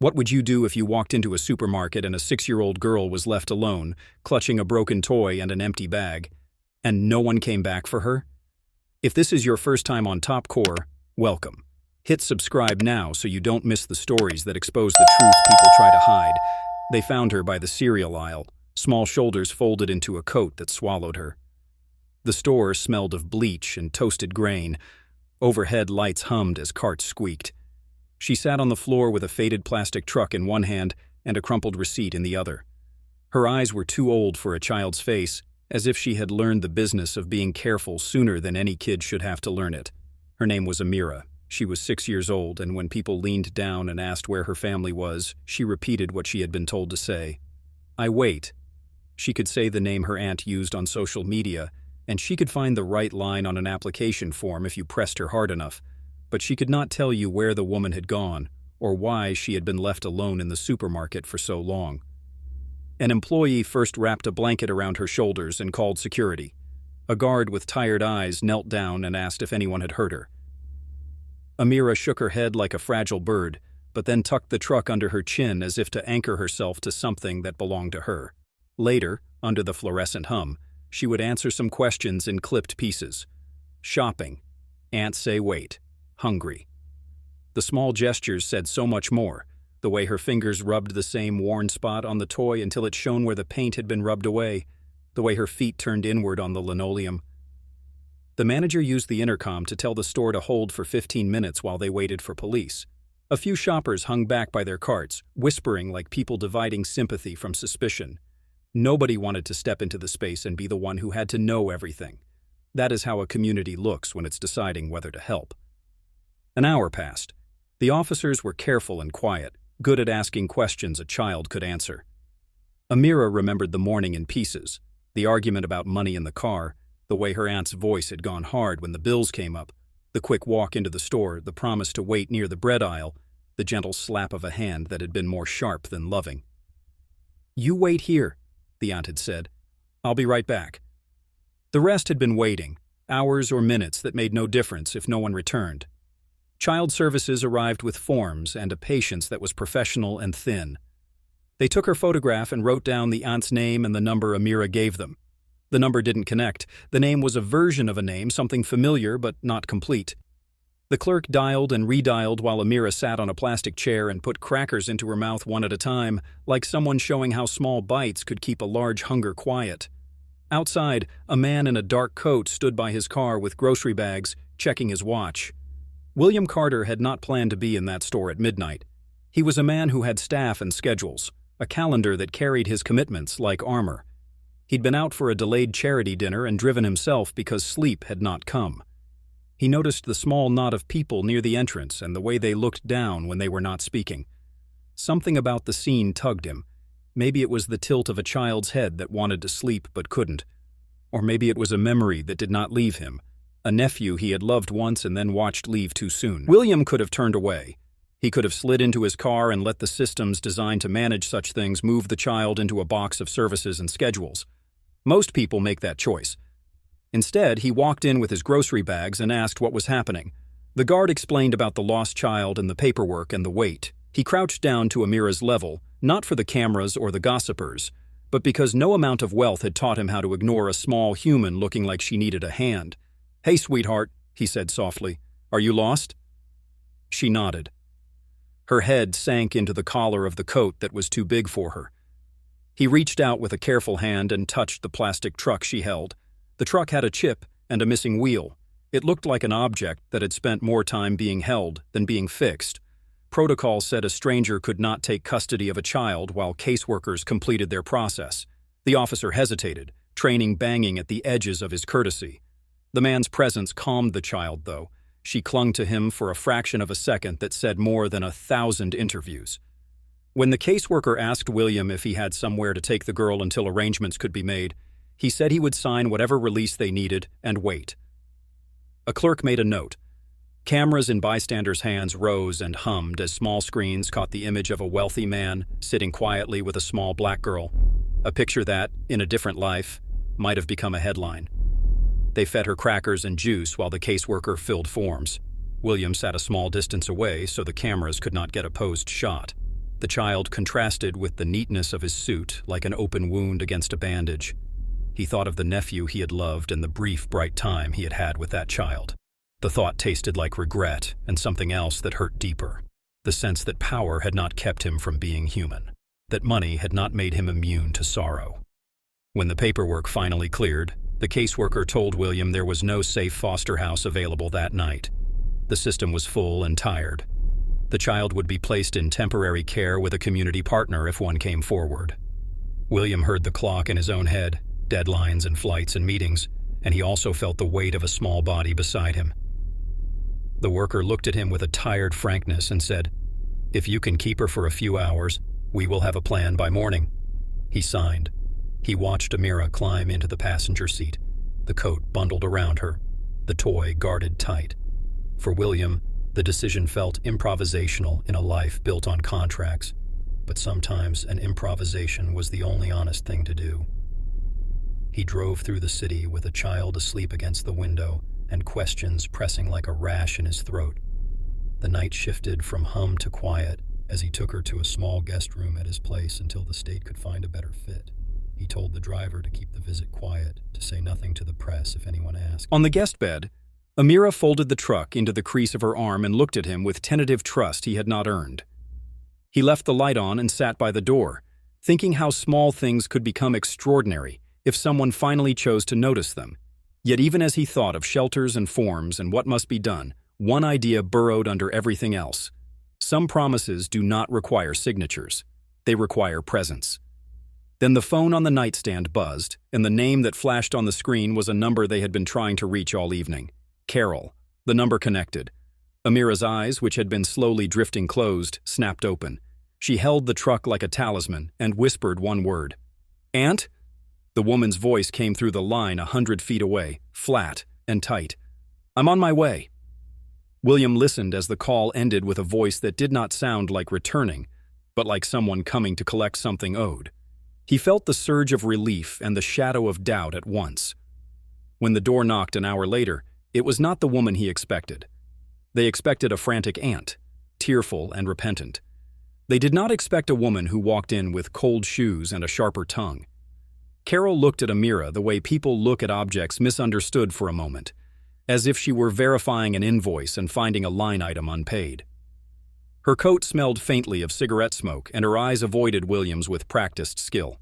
What would you do if you walked into a supermarket and a 6-year-old girl was left alone, clutching a broken toy and an empty bag, and no one came back for her? If this is your first time on Top Core, welcome. Hit subscribe now so you don't miss the stories that expose the truth people try to hide. They found her by the cereal aisle, small shoulders folded into a coat that swallowed her. The store smelled of bleach and toasted grain. Overhead lights hummed as carts squeaked. She sat on the floor with a faded plastic truck in one hand and a crumpled receipt in the other. Her eyes were too old for a child's face, as if she had learned the business of being careful sooner than any kid should have to learn it. Her name was Amira. She was 6 years old, and when people leaned down and asked where her family was, she repeated what she had been told to say. "I wait." She could say the name her aunt used on social media, and she could find the right line on an application form if you pressed her hard enough. But she could not tell you where the woman had gone, or why she had been left alone in the supermarket for so long. An employee first wrapped a blanket around her shoulders and called security. A guard with tired eyes knelt down and asked if anyone had hurt her. Amira shook her head like a fragile bird, but then tucked the truck under her chin as if to anchor herself to something that belonged to her. Later, under the fluorescent hum, she would answer some questions in clipped pieces. Shopping. Ants say wait. Hungry. The small gestures said so much more, the way her fingers rubbed the same worn spot on the toy until it shone where the paint had been rubbed away, the way her feet turned inward on the linoleum. The manager used the intercom to tell the store to hold for 15 minutes while they waited for police. A few shoppers hung back by their carts, whispering like people dividing sympathy from suspicion. Nobody wanted to step into the space and be the one who had to know everything. That is how a community looks when it's deciding whether to help. An hour passed. The officers were careful and quiet, good at asking questions a child could answer. Amira remembered the morning in pieces, the argument about money in the car, the way her aunt's voice had gone hard when the bills came up, the quick walk into the store, the promise to wait near the bread aisle, the gentle slap of a hand that had been more sharp than loving. "You wait here," the aunt had said. "I'll be right back." The rest had been waiting, hours or minutes that made no difference if no one returned. Child services arrived with forms and a patience that was professional and thin. They took her photograph and wrote down the aunt's name and the number Amira gave them. The number didn't connect. The name was a version of a name, something familiar but not complete. The clerk dialed and redialed while Amira sat on a plastic chair and put crackers into her mouth one at a time, like someone showing how small bites could keep a large hunger quiet. Outside, a man in a dark coat stood by his car with grocery bags, checking his watch. William Carter had not planned to be in that store at midnight. He was a man who had staff and schedules, a calendar that carried his commitments like armor. He'd been out for a delayed charity dinner and driven himself because sleep had not come. He noticed the small knot of people near the entrance and the way they looked down when they were not speaking. Something about the scene tugged him. Maybe it was the tilt of a child's head that wanted to sleep but couldn't. Or maybe it was a memory that did not leave him. A nephew he had loved once and then watched leave too soon. William could have turned away. He could have slid into his car and let the systems designed to manage such things move the child into a box of services and schedules. Most people make that choice. Instead, he walked in with his grocery bags and asked what was happening. The guard explained about the lost child and the paperwork and the wait. He crouched down to Amira's level, not for the cameras or the gossipers, but because no amount of wealth had taught him how to ignore a small human looking like she needed a hand. "Hey, sweetheart," he said softly. "Are you lost?" She nodded. Her head sank into the collar of the coat that was too big for her. He reached out with a careful hand and touched the plastic truck she held. The truck had a chip and a missing wheel. It looked like an object that had spent more time being held than being fixed. Protocol said a stranger could not take custody of a child while caseworkers completed their process. The officer hesitated, training banging at the edges of his courtesy. The man's presence calmed the child, though. She clung to him for a fraction of a second that said more than 1,000 interviews. When the caseworker asked William if he had somewhere to take the girl until arrangements could be made, he said he would sign whatever release they needed and wait. A clerk made a note. Cameras in bystanders' hands rose and hummed as small screens caught the image of a wealthy man sitting quietly with a small black girl. A picture that, in a different life, might have become a headline. They fed her crackers and juice while the caseworker filled forms. William sat a small distance away so the cameras could not get a posed shot. The child contrasted with the neatness of his suit, like an open wound against a bandage. He thought of the nephew he had loved and the brief, bright time he had had with that child. The thought tasted like regret and something else that hurt deeper. The sense that power had not kept him from being human, that money had not made him immune to sorrow. When the paperwork finally cleared, the caseworker told William there was no safe foster house available that night. The system was full and tired. The child would be placed in temporary care with a community partner if one came forward. William heard the clock in his own head, deadlines and flights and meetings, and he also felt the weight of a small body beside him. The worker looked at him with a tired frankness and said, "If you can keep her for a few hours, we will have a plan by morning." He signed. He watched Amira climb into the passenger seat, the coat bundled around her, the toy guarded tight. For William, the decision felt improvisational in a life built on contracts, but sometimes an improvisation was the only honest thing to do. He drove through the city with a child asleep against the window and questions pressing like a rash in his throat. The night shifted from hum to quiet as he took her to a small guest room at his place until the state could find a better fit. He told the driver to keep the visit quiet, to say nothing to the press if anyone asked. On the guest bed, Amira folded the truck into the crease of her arm and looked at him with tentative trust he had not earned. He left the light on and sat by the door, thinking how small things could become extraordinary if someone finally chose to notice them. Yet even as he thought of shelters and forms and what must be done, one idea burrowed under everything else. Some promises do not require signatures. They require presence. Then the phone on the nightstand buzzed, and the name that flashed on the screen was a number they had been trying to reach all evening. Carol. The number connected. Amira's eyes, which had been slowly drifting closed, snapped open. She held the truck like a talisman and whispered one word. "Aunt?" The woman's voice came through the line 100 feet away, flat and tight. "I'm on my way." William listened as the call ended with a voice that did not sound like returning, but like someone coming to collect something owed. He felt the surge of relief and the shadow of doubt at once. When the door knocked an hour later, it was not the woman he expected. They expected a frantic aunt, tearful and repentant. They did not expect a woman who walked in with cold shoes and a sharper tongue. Carol looked at Amira the way people look at objects misunderstood for a moment, as if she were verifying an invoice and finding a line item unpaid. Her coat smelled faintly of cigarette smoke, and her eyes avoided William's with practiced skill.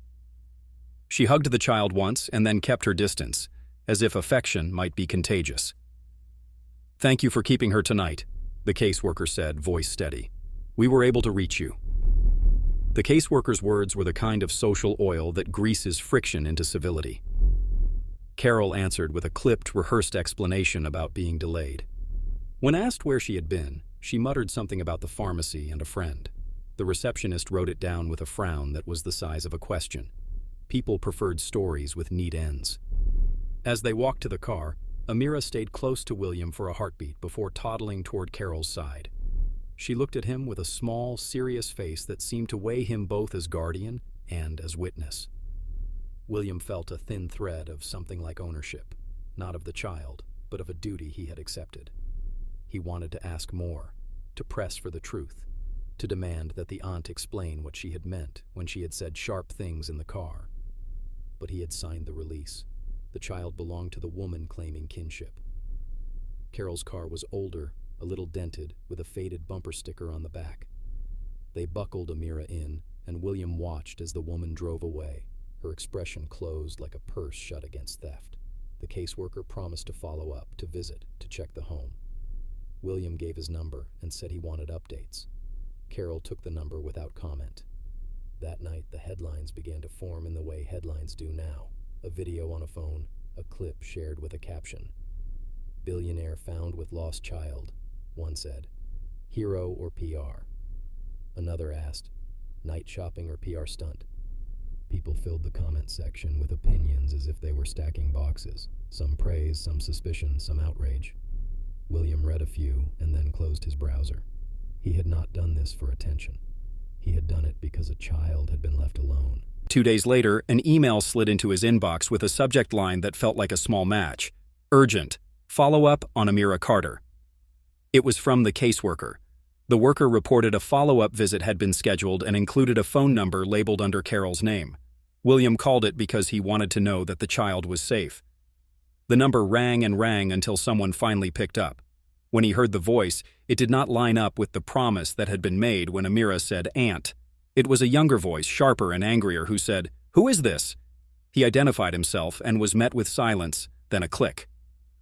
She hugged the child once and then kept her distance, as if affection might be contagious. "Thank you for keeping her tonight," the caseworker said, voice steady. "We were able to reach you." The caseworker's words were the kind of social oil that greases friction into civility. Carol answered with a clipped, rehearsed explanation about being delayed. When asked where she had been, she muttered something about the pharmacy and a friend. The receptionist wrote it down with a frown that was the size of a question. People preferred stories with neat ends. As they walked to the car, Amira stayed close to William for a heartbeat before toddling toward Carol's side. She looked at him with a small, serious face that seemed to weigh him both as guardian and as witness. William felt a thin thread of something like ownership, not of the child, but of a duty he had accepted. He wanted to ask more, to press for the truth, to demand that the aunt explain what she had meant when she had said sharp things in the car. But he had signed the release. The child belonged to the woman claiming kinship. Carol's car was older, a little dented, with a faded bumper sticker on the back. They buckled Amira in, and William watched as the woman drove away, her expression closed like a purse shut against theft. The caseworker promised to follow up, to visit, to check the home. William gave his number and said he wanted updates. Carol took the number without comment. That night, the headlines began to form in the way headlines do now. A video on a phone, a clip shared with a caption. "Billionaire found with lost child," one said. "Hero or PR?" Another asked, "Night shopping or PR stunt?" People filled the comment section with opinions as if they were stacking boxes. Some praise, some suspicion, some outrage. William read a few and then closed his browser. He had not done this for attention. He had done it because a child had been left alone. 2 days later, an email slid into his inbox with a subject line that felt like a small match. "Urgent. Follow up on Amira Carter." It was from the caseworker. The worker reported a follow-up visit had been scheduled and included a phone number labeled under Carol's name. William called it because he wanted to know that the child was safe. The number rang and rang until someone finally picked up. When he heard the voice, it did not line up with the promise that had been made when Amira said "aunt." It was a younger voice, sharper and angrier, who said, "Who is this?" He identified himself and was met with silence, then a click.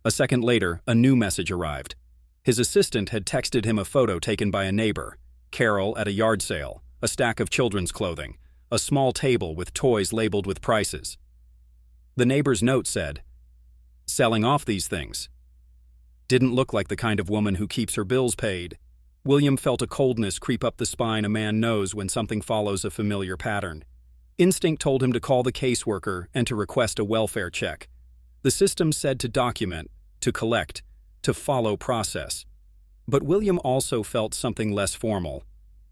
A second later, a new message arrived. His assistant had texted him a photo taken by a neighbor, Carol at a yard sale, a stack of children's clothing, a small table with toys labeled with prices. The neighbor's note said, "Selling off these things." Didn't look like the kind of woman who keeps her bills paid. William felt a coldness creep up the spine a man knows when something follows a familiar pattern. Instinct told him to call the caseworker and to request a welfare check. The system said to document, to collect, to follow process. But William also felt something less formal,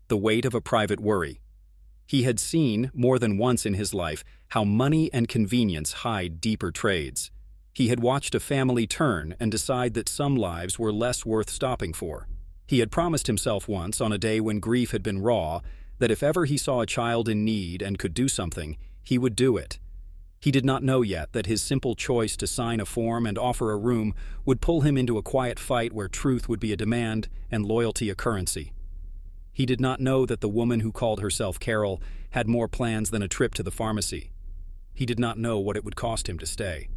the weight of a private worry. He had seen, more than once in his life, how money and convenience hide deeper trades. He had watched a family turn and decide that some lives were less worth stopping for. He had promised himself once, on a day when grief had been raw, that if ever he saw a child in need and could do something, he would do it. He did not know yet that his simple choice to sign a form and offer a room would pull him into a quiet fight where truth would be a demand and loyalty a currency. He did not know that the woman who called herself Carol had more plans than a trip to the pharmacy. He did not know what it would cost him to stay.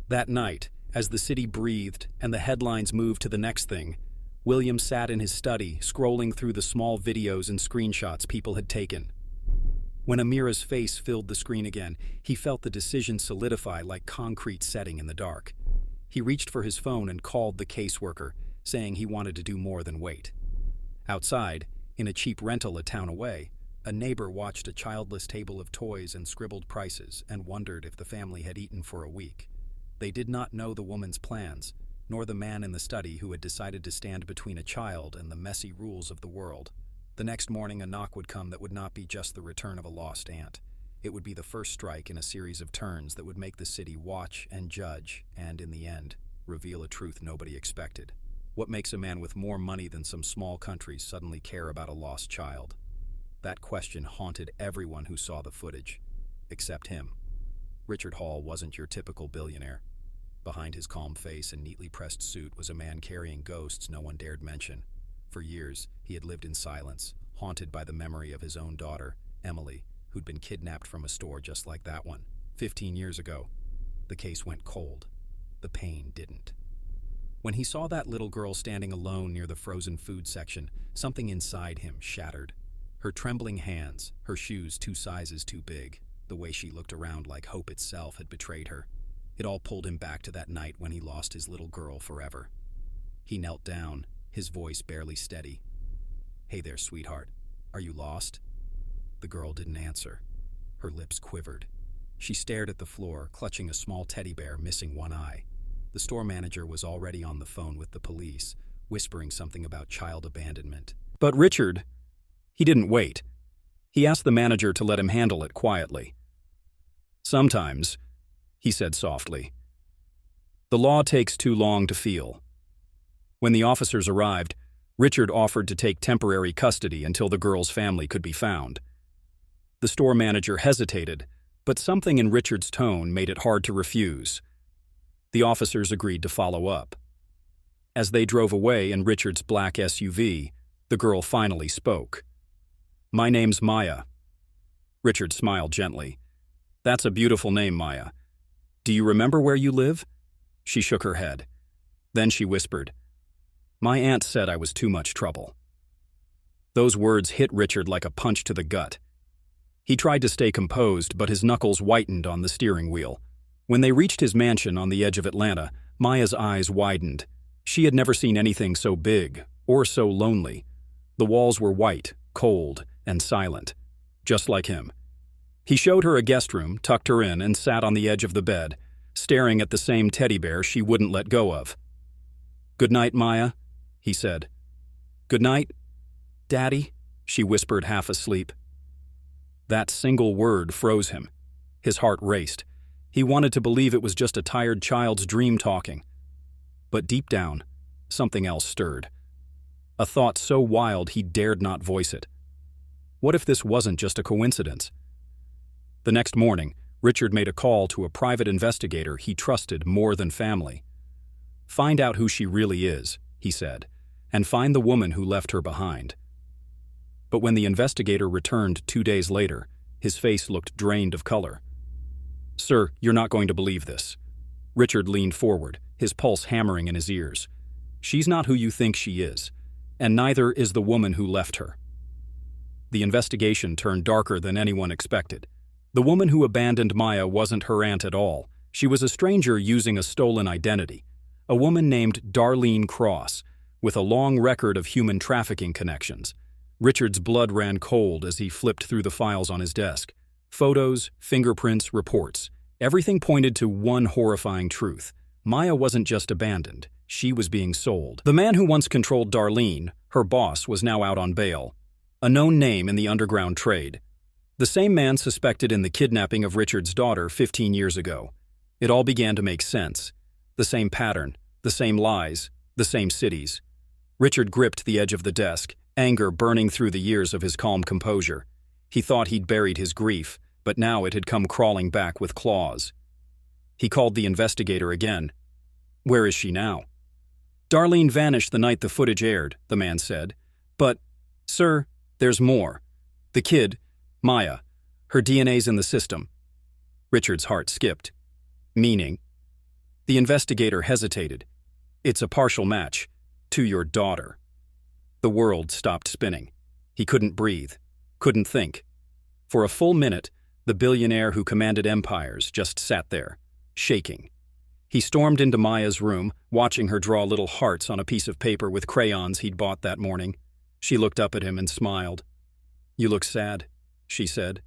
That night, as the city breathed and the headlines moved to the next thing, William sat in his study, scrolling through the small videos and screenshots people had taken. When Amira's face filled the screen again, he felt the decision solidify like concrete setting in the dark. He reached for his phone and called the caseworker, saying he wanted to do more than wait. Outside, in a cheap rental a town away, a neighbor watched a childless table of toys and scribbled prices and wondered if the family had eaten for a week. They did not know the woman's plans, nor the man in the study who had decided to stand between a child and the messy rules of the world. The next morning, a knock would come that would not be just the return of a lost aunt. It would be the first strike in a series of turns that would make the city watch and judge, and in the end, reveal a truth nobody expected. What makes a man with more money than some small countries suddenly care about a lost child? That question haunted everyone who saw the footage, except him. Richard Hall wasn't your typical billionaire. Behind his calm face and neatly pressed suit was a man carrying ghosts no one dared mention. For years, he had lived in silence, haunted by the memory of his own daughter, Emily, who'd been kidnapped from a store just like that one. 15 years ago, the case went cold. The pain didn't. When he saw that little girl standing alone near the frozen food section, something inside him shattered. Her trembling hands, her shoes 2 sizes too big, the way she looked around like hope itself had betrayed her. It all pulled him back to that night when he lost his little girl forever. He knelt down, his voice barely steady. "Hey there, sweetheart. Are you lost?" The girl didn't answer. Her lips quivered. She stared at the floor, clutching a small teddy bear missing one eye. The store manager was already on the phone with the police, whispering something about child abandonment. But Richard, he didn't wait. He asked the manager to let him handle it quietly. "Sometimes," he said softly, "the law takes too long to feel." When the officers arrived, Richard offered to take temporary custody until the girl's family could be found. The store manager hesitated, but something in Richard's tone made it hard to refuse. The officers agreed to follow up. As they drove away in Richard's black SUV, the girl finally spoke. "My name's Maya." Richard smiled gently. "That's a beautiful name, Maya. Do you remember where you live?" She shook her head. Then she whispered, "My aunt said I was too much trouble." Those words hit Richard like a punch to the gut. He tried to stay composed, but his knuckles whitened on the steering wheel. When they reached his mansion on the edge of Atlanta, Maya's eyes widened. She had never seen anything so big, or so lonely. The walls were white, cold, and silent, just like him. He showed her a guest room, tucked her in, and sat on the edge of the bed, staring at the same teddy bear she wouldn't let go of. "Good night, Maya," he said. "Good night, Daddy," she whispered, half asleep. That single word froze him. His heart raced. He wanted to believe it was just a tired child's dream talking. But deep down, something else stirred. a thought so wild he dared not voice it. What if this wasn't just a coincidence? The next morning, Richard made a call to a private investigator he trusted more than family. "Find out who she really is," he said, "and find the woman who left her behind." But when the investigator returned 2 days later, his face looked drained of color. "Sir, you're not going to believe this." Richard leaned forward, his pulse hammering in his ears. "She's not who you think she is, and neither is the woman who left her." The investigation turned darker than anyone expected. The woman who abandoned Maya wasn't her aunt at all. She was a stranger using a stolen identity, a woman named Darlene Cross, with a long record of human trafficking connections. Richard's blood ran cold as he flipped through the files on his desk. Photos, fingerprints, reports. Everything pointed to one horrifying truth. Maya wasn't just abandoned, she was being sold. The man who once controlled Darlene, her boss, was now out on bail, a known name in the underground trade. The same man suspected in the kidnapping of Richard's daughter 15 years ago. It all began to make sense. The same pattern, the same lies, the same cities. Richard gripped the edge of the desk, anger burning through the years of his calm composure. He thought he'd buried his grief, but now it had come crawling back with claws. He called the investigator again. "Where is she now?" "Darlene vanished the night the footage aired," the man said. "But, sir, there's more. The kid, Maya, her DNA's in the system." Richard's heart skipped. "Meaning?" The investigator hesitated. "It's a partial match. To your daughter." The world stopped spinning. He couldn't breathe, couldn't think. For a full minute, the billionaire who commanded empires just sat there, shaking. He stormed into Maya's room, watching her draw little hearts on a piece of paper with crayons he'd bought that morning. She looked up at him and smiled. "You look sad," she said.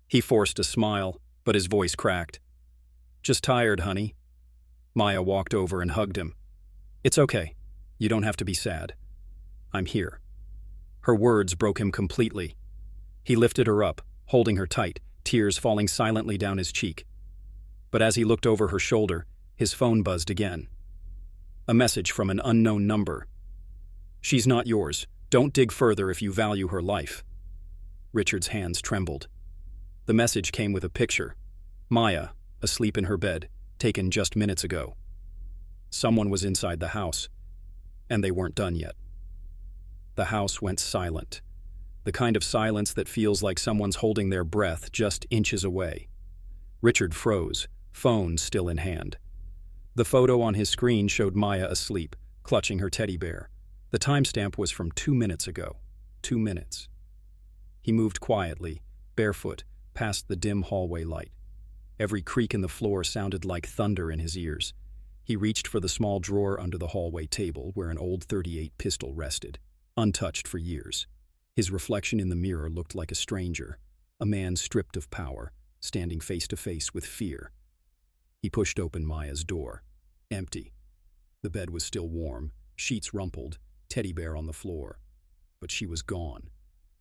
He forced a smile, but his voice cracked. "Just tired, honey." Maya walked over and hugged him. "It's okay. You don't have to be sad. I'm here." Her words broke him completely. He lifted her up, holding her tight, tears falling silently down his cheek. But as he looked over her shoulder, his phone buzzed again. A message from an unknown number. "She's not yours. Don't dig further if you value her life." Richard's hands trembled. The message came with a picture. Maya, asleep in her bed, taken just minutes ago. Someone was inside the house, and they weren't done yet. The house went silent, the kind of silence that feels like someone's holding their breath just inches away. Richard froze, phone still in hand. The photo on his screen showed Maya asleep, clutching her teddy bear. The timestamp was from 2 minutes ago. 2 minutes. He moved quietly, barefoot, past the dim hallway light. Every creak in the floor sounded like thunder in his ears. He reached for the small drawer under the hallway table where an old .38 pistol rested, untouched for years. His reflection in the mirror looked like a stranger, a man stripped of power, standing face to face with fear. He pushed open Maya's door. Empty. The bed was still warm, sheets rumpled, teddy bear on the floor. But she was gone.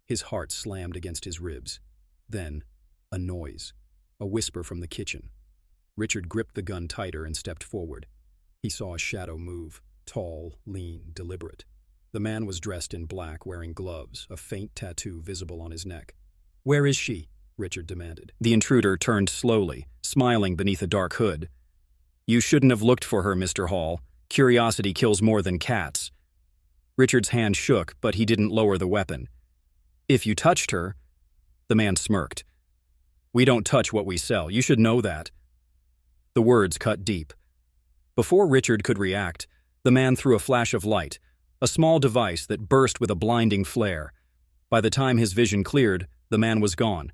His heart slammed against his ribs. Then, a noise, a whisper from the kitchen. Richard gripped the gun tighter and stepped forward. He saw a shadow move, tall, lean, deliberate. The man was dressed in black, wearing gloves, a faint tattoo visible on his neck. "Where is she?" Richard demanded. The intruder turned slowly, smiling beneath a dark hood. "You shouldn't have looked for her, Mr. Hall. Curiosity kills more than cats." Richard's hand shook, but he didn't lower the weapon. "If you touched her..." The man smirked. "We don't touch what we sell. You should know that." The words cut deep. Before Richard could react, the man threw a flash of light, a small device that burst with a blinding flare. By the time his vision cleared, the man was gone.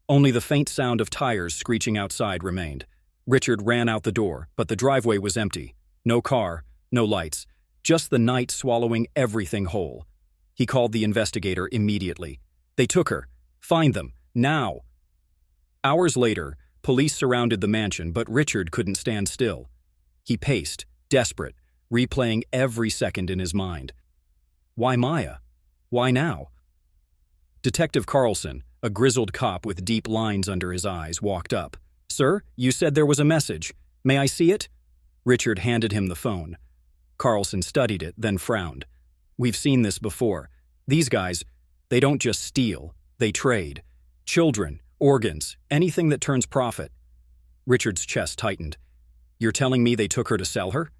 Only the faint sound of tires screeching outside remained. Richard ran out the door, but the driveway was empty. No car, no lights, just the night swallowing everything whole. He called the investigator immediately. "They took her. Find them, now." Hours later, police surrounded the mansion, but Richard couldn't stand still. He paced, desperate, replaying every second in his mind. Why Maya? Why now? Detective Carlson, a grizzled cop with deep lines under his eyes, walked up. "Sir, you said there was a message. May I see it?" Richard handed him the phone. Carlson studied it, then frowned. We've seen this before. These guys, they don't just steal, they trade. Children, organs, anything that turns profit. Richard's chest tightened. You're telling me they took her to sell her?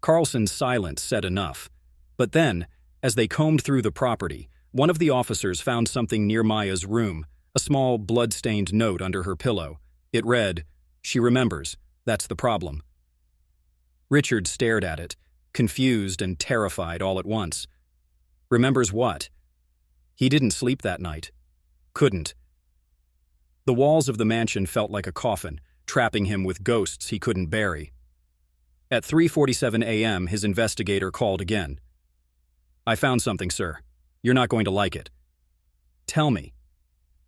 Carlson's silence said enough. But then, as they combed through the property, one of the officers found something near Maya's room, a small blood-stained note under her pillow. It read, "She remembers. That's the problem." Richard stared at it, confused and terrified all at once. Remembers what? He didn't sleep that night. Couldn't. The walls of the mansion felt like a coffin, trapping him with ghosts he couldn't bury. At 3:47 a.m., his investigator called again. "I found something, sir. You're not going to like it." "Tell me."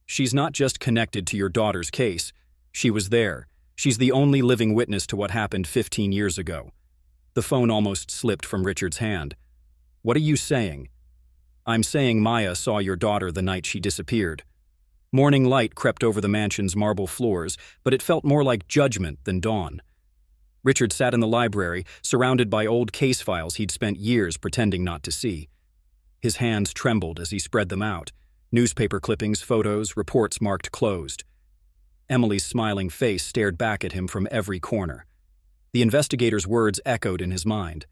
"She's not just connected to your daughter's case. She was there. She's the only living witness to what happened 15 years ago." The phone almost slipped from Richard's hand. "What are you saying?" "I'm saying Maya saw your daughter the night she disappeared." Morning light crept over the mansion's marble floors, but it felt more like judgment than dawn. Richard sat in the library, surrounded by old case files he'd spent years pretending not to see. His hands trembled as he spread them out. Newspaper clippings, photos, reports marked closed. Emily's smiling face stared back at him from every corner. The investigator's words echoed in his mind.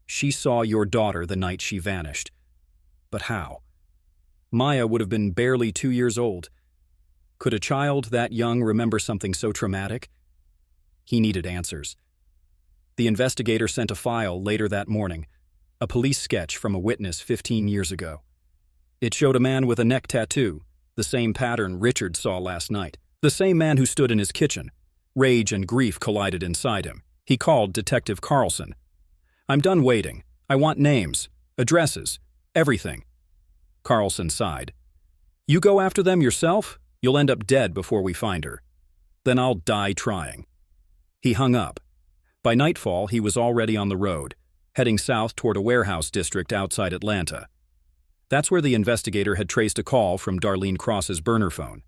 She saw your daughter the night she vanished. But how? Maya would have been barely 2 years old. Could a child that young remember something so traumatic? He needed answers. The investigator sent a file later that morning, a police sketch from a witness 15 years ago. It showed a man with a neck tattoo, the same pattern Richard saw last night, the same man who stood in his kitchen. Rage and grief collided inside him. He called Detective Carlson. "I'm done waiting. I want names, addresses, everything." Carlson sighed. "You go after them yourself? You'll end up dead before we find her. Then I'll die trying." He hung up. By nightfall, he was already on the road, heading south toward a warehouse district outside Atlanta. That's where the investigator had traced a call from Darlene Cross's burner phone.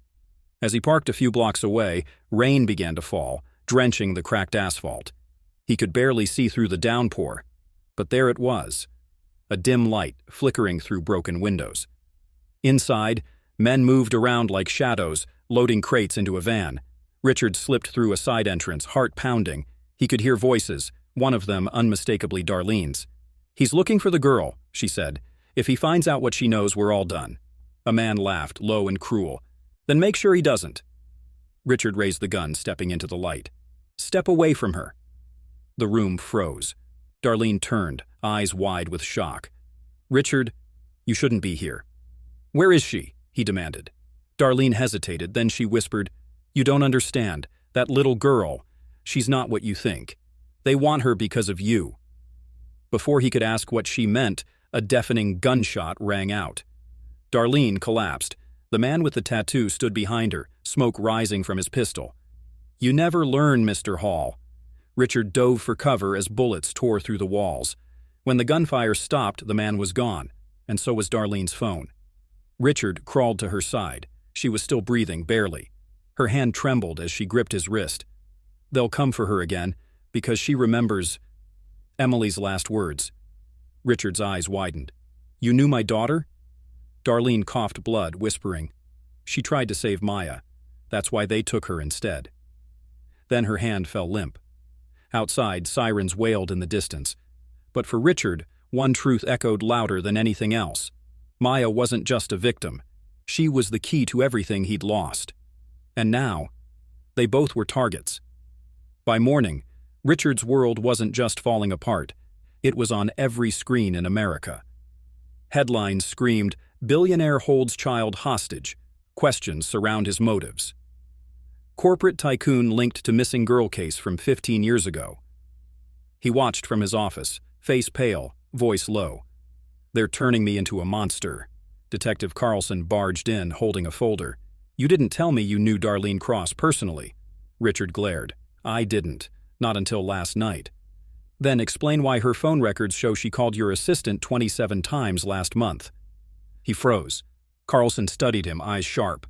As he parked a few blocks away, rain began to fall, drenching the cracked asphalt. He could barely see through the downpour, but there it was, a dim light flickering through broken windows. Inside, men moved around like shadows, loading crates into a van. Richard slipped through a side entrance, heart pounding. He could hear voices, one of them unmistakably Darlene's. "He's looking for the girl," she said. "If he finds out what she knows, we're all done." A man laughed, low and cruel. "Then make sure he doesn't." Richard raised the gun, stepping into the light. "Step away from her." The room froze. Darlene turned, eyes wide with shock. "Richard, you shouldn't be here." "Where is she?" he demanded. Darlene hesitated, then she whispered, "You don't understand. That little girl, she's not what you think. They want her because of you." Before he could ask what she meant, a deafening gunshot rang out. Darlene collapsed. The man with the tattoo stood behind her, smoke rising from his pistol. "You never learn, Mr. Hall." Richard dove for cover as bullets tore through the walls. When the gunfire stopped, the man was gone, and so was Darlene's phone. Richard crawled to her side. She was still breathing, barely. Her hand trembled as she gripped his wrist. "They'll come for her again, because she remembers Emily's last words." Richard's eyes widened. "You knew my daughter?" Darlene coughed blood, whispering, "She tried to save Maya. That's why they took her instead." Then her hand fell limp. Outside, sirens wailed in the distance. But for Richard, one truth echoed louder than anything else. Maya wasn't just a victim. She was the key to everything he'd lost. And now, they both were targets. By morning, Richard's world wasn't just falling apart. It was on every screen in America. Headlines screamed, "Billionaire holds child hostage." Questions surround his motives. Corporate tycoon linked to missing girl case from 15 years ago. He watched from his office, face pale, voice low. "They're turning me into a monster." Detective Carlson barged in, holding a folder. "You didn't tell me you knew Darlene Cross personally." Richard glared. "I didn't. Not until last night." "Then explain why her phone records show she called your assistant 27 times last month." He froze. Carlson studied him, eyes sharp.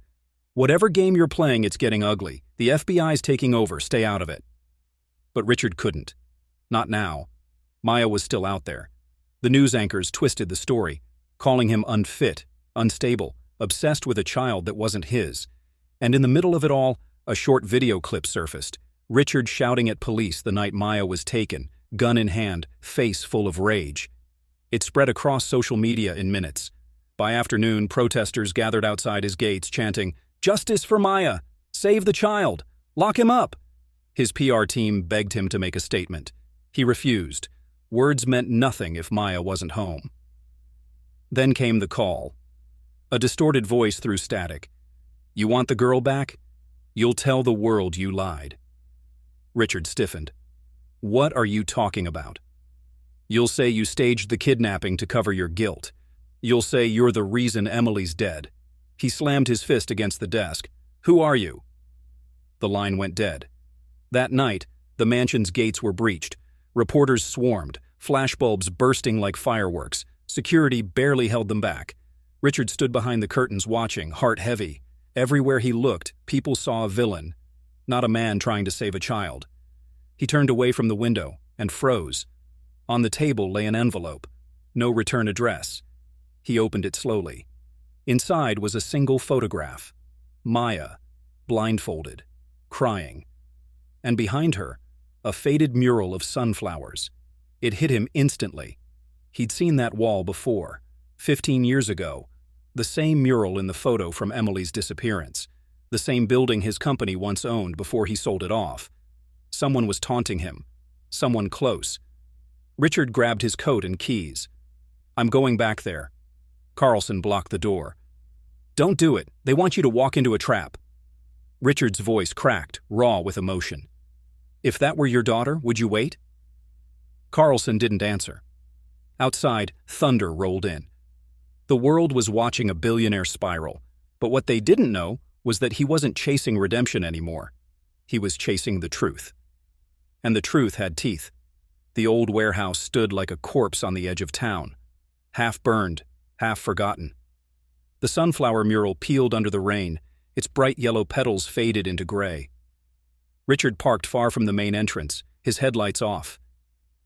"Whatever game you're playing, it's getting ugly. The FBI's taking over. Stay out of it." But Richard couldn't. Not now. Maya was still out there. The news anchors twisted the story, calling him unfit, unstable, obsessed with a child that wasn't his. And in the middle of it all, a short video clip surfaced. Richard shouting at police the night Maya was taken, gun in hand, face full of rage. It spread across social media in minutes. By afternoon, protesters gathered outside his gates chanting, "Justice for Maya! Save the child! Lock him up!" His PR team begged him to make a statement. He refused. Words meant nothing if Maya wasn't home. Then came the call. A distorted voice through static. "You want the girl back? You'll tell the world you lied." Richard stiffened. "What are you talking about?" "You'll say you staged the kidnapping to cover your guilt. You'll say you're the reason Emily's dead." He slammed his fist against the desk. "Who are you?" The line went dead. That night, the mansion's gates were breached. Reporters swarmed, flashbulbs bursting like fireworks. Security barely held them back. Richard stood behind the curtains watching, heart heavy. Everywhere he looked, people saw a villain, not a man trying to save a child. He turned away from the window and froze. On the table lay an envelope. No return address. He opened it slowly. Inside was a single photograph. Maya, blindfolded, crying. And behind her, a faded mural of sunflowers. It hit him instantly. He'd seen that wall before, 15 years ago. The same mural in the photo from Emily's disappearance. The same building his company once owned before he sold it off. Someone was taunting him. Someone close. Richard grabbed his coat and keys. "I'm going back there." Carlson blocked the door. "Don't do it. They want you to walk into a trap." Richard's voice cracked, raw with emotion. "If that were your daughter, would you wait?" Carlson didn't answer. Outside, thunder rolled in. The world was watching a billionaire spiral, but what they didn't know was that he wasn't chasing redemption anymore. He was chasing the truth. And the truth had teeth. The old warehouse stood like a corpse on the edge of town, half burned, half forgotten. The sunflower mural peeled under the rain, its bright yellow petals faded into gray. Richard parked far from the main entrance, his headlights off.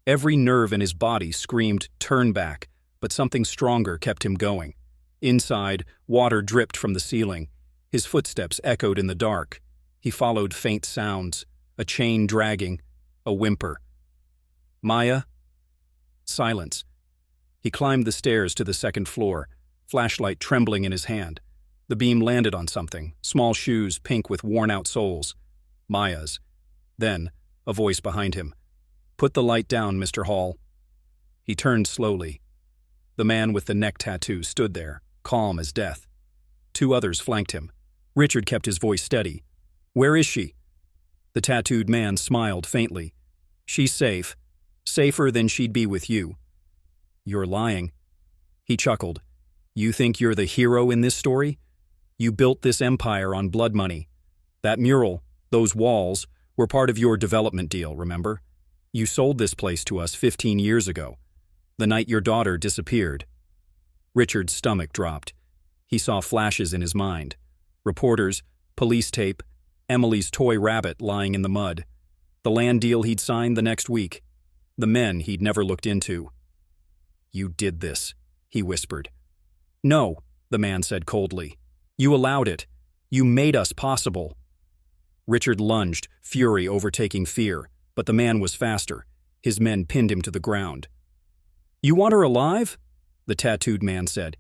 Every nerve in his body screamed, "Turn back," but something stronger kept him going. Inside, water dripped from the ceiling. His footsteps echoed in the dark. He followed faint sounds, a chain dragging, a whimper. "Maya?" Silence. He climbed the stairs to the second floor, flashlight trembling in his hand. The beam landed on something, small shoes pink with worn-out soles. Maya's. Then, a voice behind him. "Put the light down, Mr. Hall." He turned slowly. The man with the neck tattoo stood there, calm as death. Two others flanked him. Richard kept his voice steady. "Where is she?" The tattooed man smiled faintly. "She's safe. Safer than she'd be with you." "You're lying." He chuckled. "You think you're the hero in this story? You built this empire on blood money. That mural, those walls, were part of your development deal, remember? You sold this place to us 15 years ago, the night your daughter disappeared." Richard's stomach dropped. He saw flashes in his mind. Reporters, police tape, Emily's toy rabbit lying in the mud. The land deal he'd signed the next week. The men he'd never looked into. "You did this," he whispered. "No," the man said coldly. "You allowed it. You made us possible." Richard lunged, fury overtaking fear, but the man was faster. His men pinned him to the ground. "You want her alive?" the tattooed man said.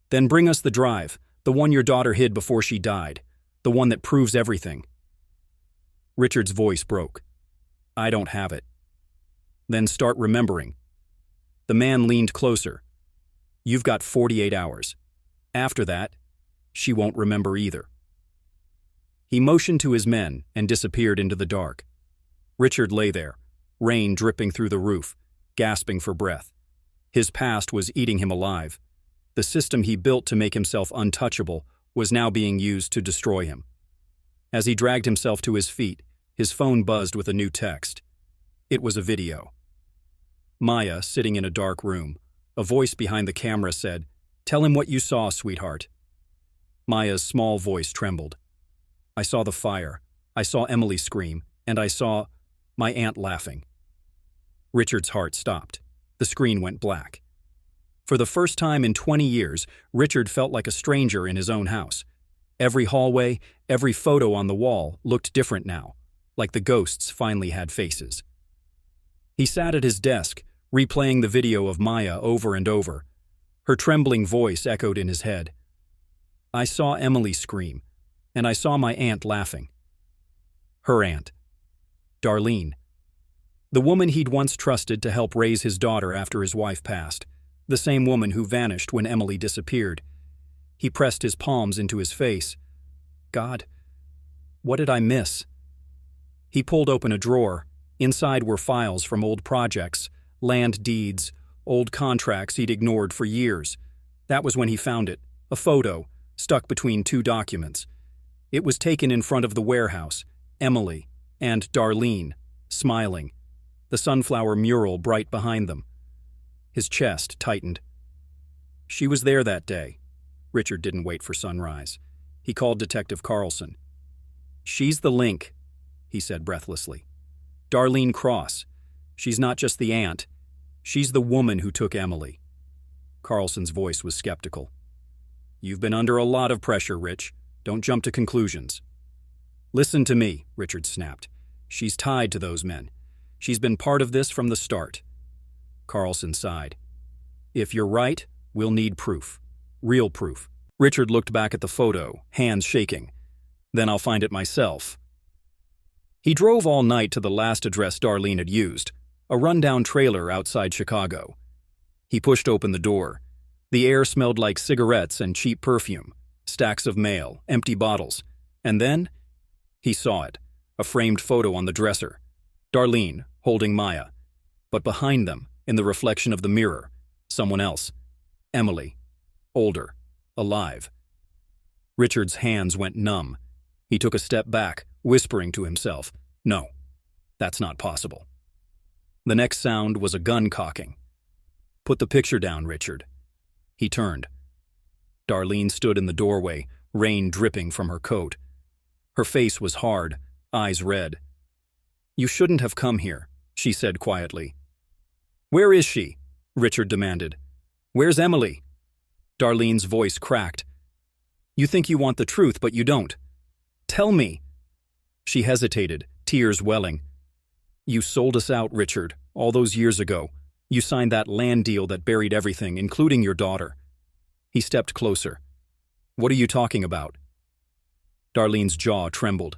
"Then bring us the drive, the one your daughter hid before she died, the one that proves everything." Richard's voice broke. "I don't have it." "Then start remembering." The man leaned closer. "You've got 48 hours. After that, she won't remember either." He motioned to his men and disappeared into the dark. Richard lay there, rain dripping through the roof, gasping for breath. His past was eating him alive. The system he built to make himself untouchable was now being used to destroy him. As he dragged himself to his feet, his phone buzzed with a new text. It was a video. Maya, sitting in a dark room. A voice behind the camera said, "Tell him what you saw, sweetheart." Maya's small voice trembled. "I saw the fire. I saw Emily scream. And I saw my aunt laughing." Richard's heart stopped. The screen went black. For the first time in 20 years, Richard felt like a stranger in his own house. Every hallway, every photo on the wall looked different now, like the ghosts finally had faces. He sat at his desk, replaying the video of Maya over and over. Her trembling voice echoed in his head. I saw Emily scream, and I saw my aunt laughing. Her aunt. Darlene. The woman he'd once trusted to help raise his daughter after his wife passed. The same woman who vanished when Emily disappeared. He pressed his palms into his face. God, what did I miss? He pulled open a drawer. Inside were files from old projects, land deeds, old contracts he'd ignored for years. That was when he found it, a photo, stuck between two documents. It was taken in front of the warehouse, Emily and Darlene, smiling, the sunflower mural bright behind them. His chest tightened. She was there that day. Richard didn't wait for sunrise. He called Detective Carlson. She's the link, he said breathlessly. Darlene Cross. She's not just the aunt. She's the woman who took Emily. Carlson's voice was skeptical. You've been under a lot of pressure, Rich. Don't jump to conclusions. Listen to me, Richard snapped. She's tied to those men. She's been part of this from the start. Carlson sighed. If you're right, we'll need proof. Real proof. Richard looked back at the photo, hands shaking. Then I'll find it myself. He drove all night to the last address Darlene had used, a rundown trailer outside Chicago. He pushed open the door. The air smelled like cigarettes and cheap perfume, stacks of mail, empty bottles. And then, he saw it, a framed photo on the dresser. Darlene, holding Maya. But behind them, in the reflection of the mirror, someone else. Emily. Older. Alive. Richard's hands went numb. He took a step back, whispering to himself, no, that's not possible. The next sound was a gun cocking. Put the picture down, Richard. He turned. Darlene stood in the doorway, rain dripping from her coat. Her face was hard, eyes red. You shouldn't have come here, she said quietly. Where is she? Richard demanded. Where's Emily? Darlene's voice cracked. You think you want the truth, but you don't. Tell me. She hesitated, tears welling. You sold us out, Richard, all those years ago. You signed that land deal that buried everything, including your daughter. He stepped closer. What are you talking about? Darlene's jaw trembled.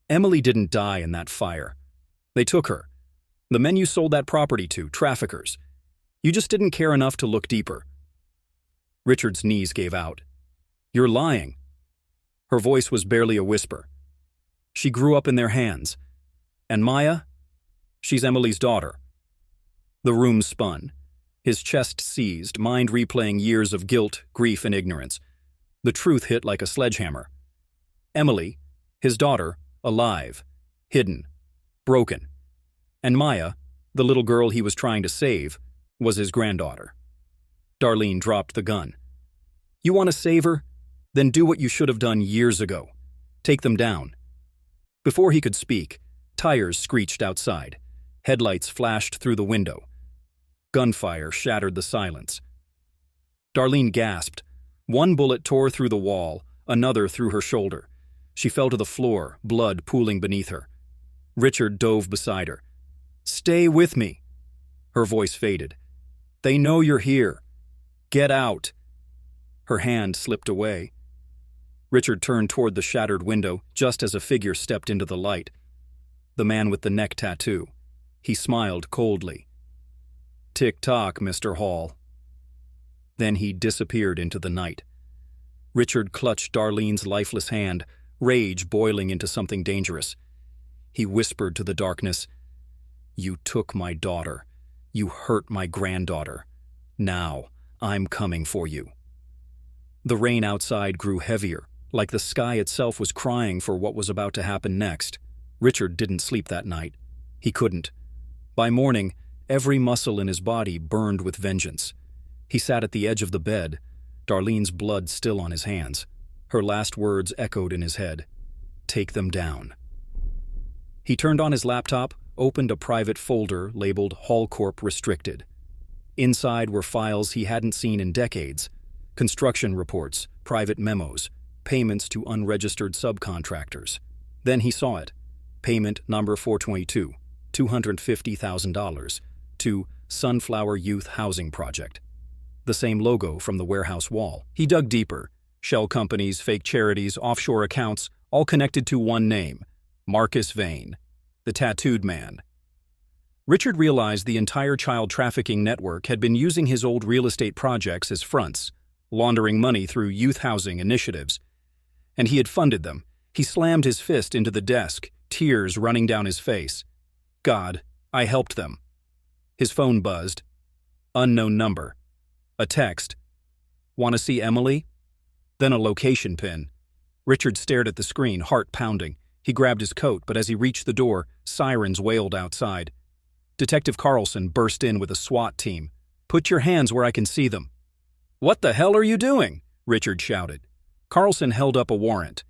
Emily didn't die in that fire. They took her. The men you sold that property to, traffickers. You just didn't care enough to look deeper. Richard's knees gave out. You're lying. Her voice was barely a whisper. She grew up in their hands. And Maya? She's Emily's daughter. The room spun. His chest seized, mind replaying years of guilt, grief, and ignorance. The truth hit like a sledgehammer. Emily, his daughter, alive, hidden, broken. And Maya, the little girl he was trying to save, was his granddaughter. Darlene dropped the gun. You want to save her? Then do what you should have done years ago. Take them down. Before he could speak, tires screeched outside. Headlights flashed through the window. Gunfire shattered the silence. Darlene gasped. One bullet tore through the wall, another through her shoulder. She fell to the floor, blood pooling beneath her. Richard dove beside her. Stay with me. Her voice faded. They know you're here. Get out. Her hand slipped away. Richard turned toward the shattered window just as a figure stepped into the light. The man with the neck tattoo. He smiled coldly. Tick-tock, Mr. Hall. Then he disappeared into the night. Richard clutched Darlene's lifeless hand, rage boiling into something dangerous. He whispered to the darkness, You took my daughter. You hurt my granddaughter. Now, I'm coming for you. The rain outside grew heavier, like the sky itself was crying for what was about to happen next. Richard didn't sleep that night. He couldn't. By morning, every muscle in his body burned with vengeance. He sat at the edge of the bed, Darlene's blood still on his hands. Her last words echoed in his head. Take them down. He turned on his laptop, opened a private folder labeled Hall Corp Restricted. Inside were files he hadn't seen in decades: construction reports, private memos, payments to unregistered subcontractors. Then he saw it. Payment number 422, $250,000, to Sunflower Youth Housing Project. The same logo from the warehouse wall. He dug deeper. Shell companies, fake charities, offshore accounts, all connected to one name: Marcus Vane, the tattooed man. Richard realized the entire child trafficking network had been using his old real estate projects as fronts, laundering money through youth housing initiatives. And he had funded them. He slammed his fist into the desk, tears running down his face. God, I helped them. His phone buzzed. Unknown number. A text. Want to see Emily? Then a location pin. Richard stared at the screen, heart pounding. He grabbed his coat, but as he reached the door, sirens wailed outside. Detective Carlson burst in with a SWAT team. Put your hands where I can see them. What the hell are you doing? Richard shouted. Carlson held up a warrant.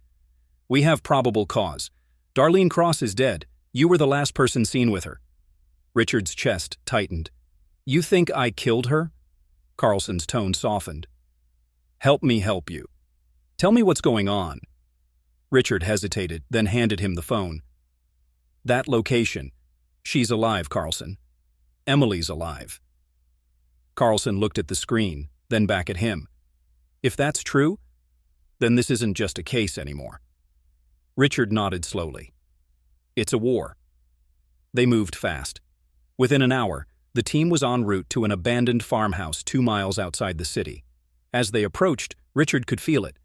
We have probable cause. Darlene Cross is dead. You were the last person seen with her. Richard's chest tightened. You think I killed her? Carlson's tone softened. Help me help you. Tell me what's going on. Richard hesitated, then handed him the phone. That location. She's alive, Carlson. Emily's alive. Carlson looked at the screen, then back at him. If that's true, then this isn't just a case anymore. Richard nodded slowly. It's a war. They moved fast. Within an hour, the team was en route to an abandoned farmhouse 2 miles outside the city. As they approached, Richard could feel it.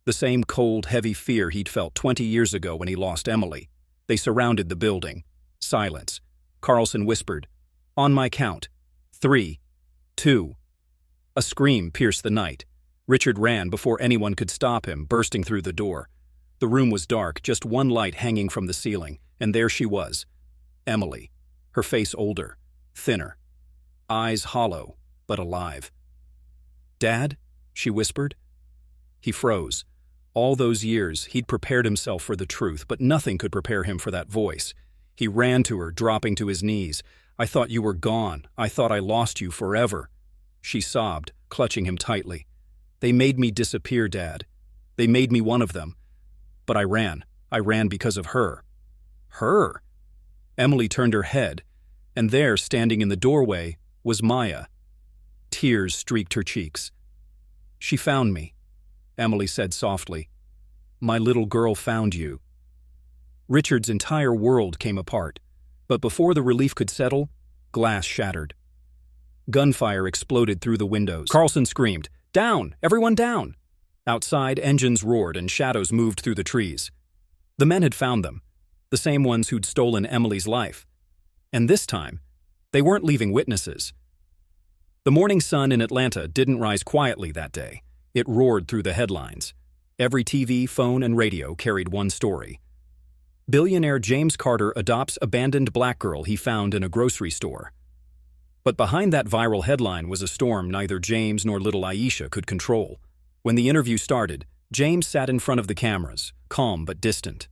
The same cold, heavy fear he'd felt 20 years ago when he lost Emily. They surrounded the building. Silence. Carlson whispered, On my count. 3, 2. A scream pierced the night. Richard ran before anyone could stop him, bursting through the door. The room was dark, just one light hanging from the ceiling, and there she was. Emily. Her face older, thinner. Eyes hollow, but alive. Dad? She whispered. He froze. All those years, he'd prepared himself for the truth, but nothing could prepare him for that voice. He ran to her, dropping to his knees. I thought you were gone. I thought I lost you forever. She sobbed, clutching him tightly. They made me disappear, Dad. They made me one of them. But I ran. I ran because of her. Her? Emily turned her head, and there, standing in the doorway, was Maya. Tears streaked her cheeks. She found me, Emily said softly. My little girl found you. Richard's entire world came apart, but before the relief could settle, glass shattered. Gunfire exploded through the windows. Carlson screamed, Down! Everyone down! Outside, engines roared and shadows moved through the trees. The men had found them, the same ones who'd stolen Emily's life. And this time, they weren't leaving witnesses. The morning sun in Atlanta didn't rise quietly that day. It roared through the headlines. Every TV, phone, and radio carried one story. Billionaire James Carter adopts abandoned black girl he found in a grocery store. But behind that viral headline was a storm neither James nor little Aisha could control. When the interview started, James sat in front of the cameras, calm but distant.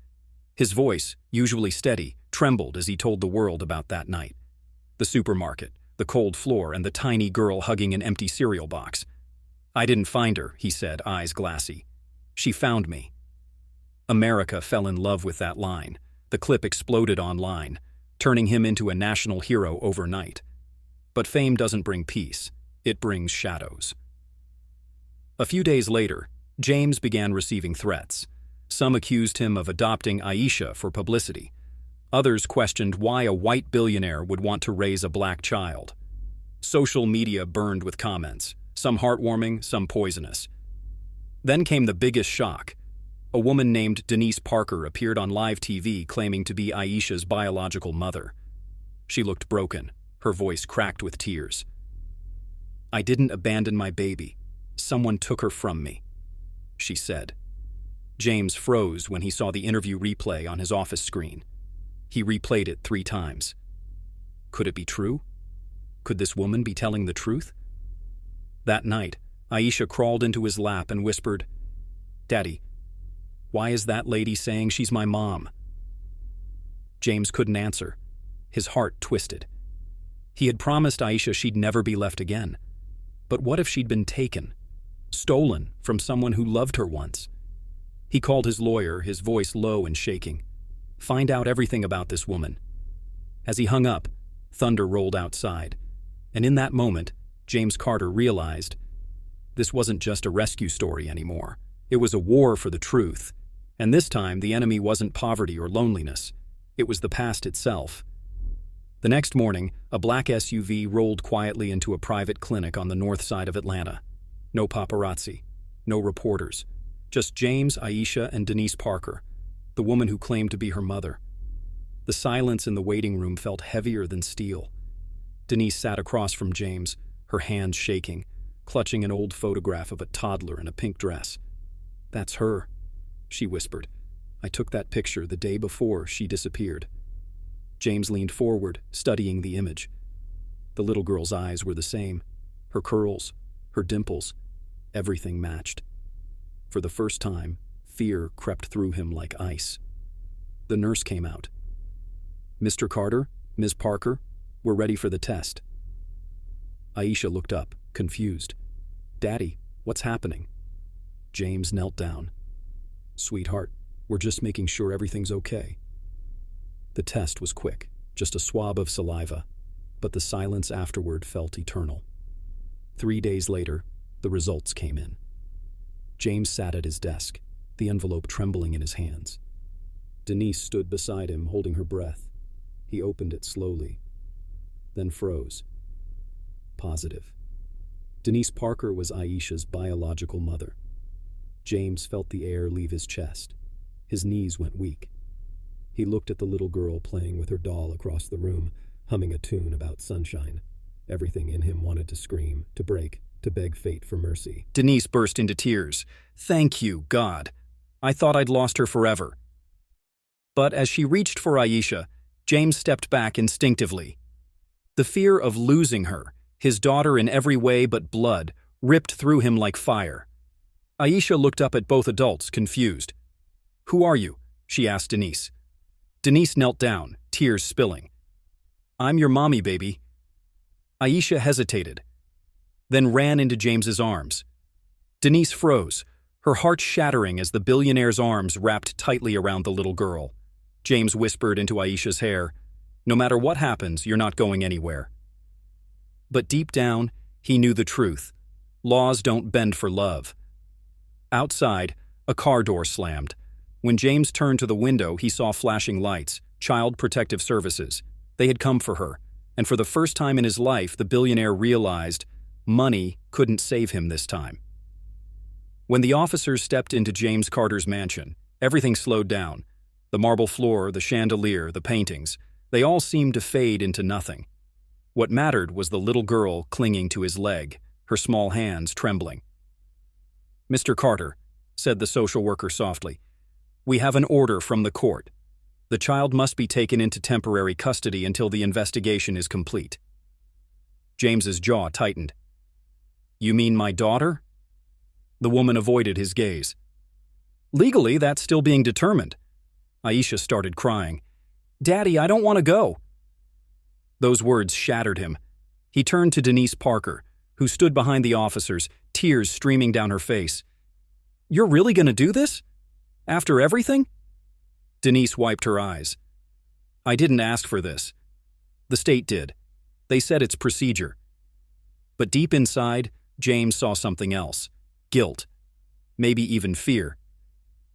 His voice, usually steady, trembled as he told the world about that night. The supermarket, the cold floor, and the tiny girl hugging an empty cereal box. I didn't find her, he said, eyes glassy. She found me. America fell in love with that line. The clip exploded online, turning him into a national hero overnight. But fame doesn't bring peace. It brings shadows. A few days later, James began receiving threats. Some accused him of adopting Aisha for publicity. Others questioned why a white billionaire would want to raise a black child. Social media burned with comments, some heartwarming, some poisonous. Then came the biggest shock. A woman named Denise Parker appeared on live TV claiming to be Aisha's biological mother. She looked broken, her voice cracked with tears. I didn't abandon my baby. Someone took her from me, she said. James froze when he saw the interview replay on his office screen. He replayed it 3 times. Could it be true? Could this woman be telling the truth? That night, Aisha crawled into his lap and whispered, Daddy, why is that lady saying she's my mom? James couldn't answer. His heart twisted. He had promised Aisha she'd never be left again. But what if she'd been taken? Stolen from someone who loved her once? He called his lawyer, his voice low and shaking. Find out everything about this woman. As he hung up, thunder rolled outside. And in that moment, James Carter realized this wasn't just a rescue story anymore. It was a war for the truth. And this time, the enemy wasn't poverty or loneliness. It was the past itself. The next morning, a black SUV rolled quietly into a private clinic on the north side of Atlanta. No paparazzi, no reporters, just James, Aisha, and Denise Parker, the woman who claimed to be her mother. The silence in the waiting room felt heavier than steel. Denise sat across from James, her hands shaking, clutching an old photograph of a toddler in a pink dress. "That's her," she whispered. "I took that picture the day before she disappeared." James leaned forward, studying the image. The little girl's eyes were the same. Her curls, her dimples, everything matched. For the first time, fear crept through him like ice. The nurse came out. "Mr. Carter, Ms. Parker, we're ready for the test." Aisha looked up, confused. "Daddy, what's happening?" James knelt down. "Sweetheart, we're just making sure everything's okay." The test was quick, just a swab of saliva, but the silence afterward felt eternal. 3 days later, the results came in. James sat at his desk, the envelope trembling in his hands. Denise stood beside him, holding her breath. He opened it slowly, then froze. Positive. Denise Parker was Aisha's biological mother. James felt the air leave his chest. His knees went weak. He looked at the little girl playing with her doll across the room, humming a tune about sunshine. Everything in him wanted to scream, to break, to beg fate for mercy. Denise burst into tears. "Thank you, God. I thought I'd lost her forever." But as she reached for Aisha, James stepped back instinctively. The fear of losing her, his daughter in every way but blood, ripped through him like fire. Aisha looked up at both adults, confused. "Who are you?" she asked Denise. Denise knelt down, tears spilling. "I'm your mommy, baby." Aisha hesitated, then ran into James's arms. Denise froze, her heart shattering as the billionaire's arms wrapped tightly around the little girl. James whispered into Aisha's hair, "No matter what happens, you're not going anywhere." But deep down, he knew the truth. Laws don't bend for love. Outside, a car door slammed. When James turned to the window, he saw flashing lights, Child Protective Services. They had come for her, and for the first time in his life, the billionaire realized money couldn't save him this time. When the officers stepped into James Carter's mansion, everything slowed down. The marble floor, the chandelier, the paintings, they all seemed to fade into nothing. What mattered was the little girl clinging to his leg, her small hands trembling. "Mr. Carter," said the social worker softly, "we have an order from the court. The child must be taken into temporary custody until the investigation is complete." James's jaw tightened. "You mean my daughter?" The woman avoided his gaze. "Legally, that's still being determined." Aisha started crying. "Daddy, I don't want to go." Those words shattered him. He turned to Denise Parker, who stood behind the officers, tears streaming down her face. "You're really going to do this? After everything?" Denise wiped her eyes. "I didn't ask for this. The state did. They said it's procedure." But deep inside, James saw something else. Guilt. Maybe even fear.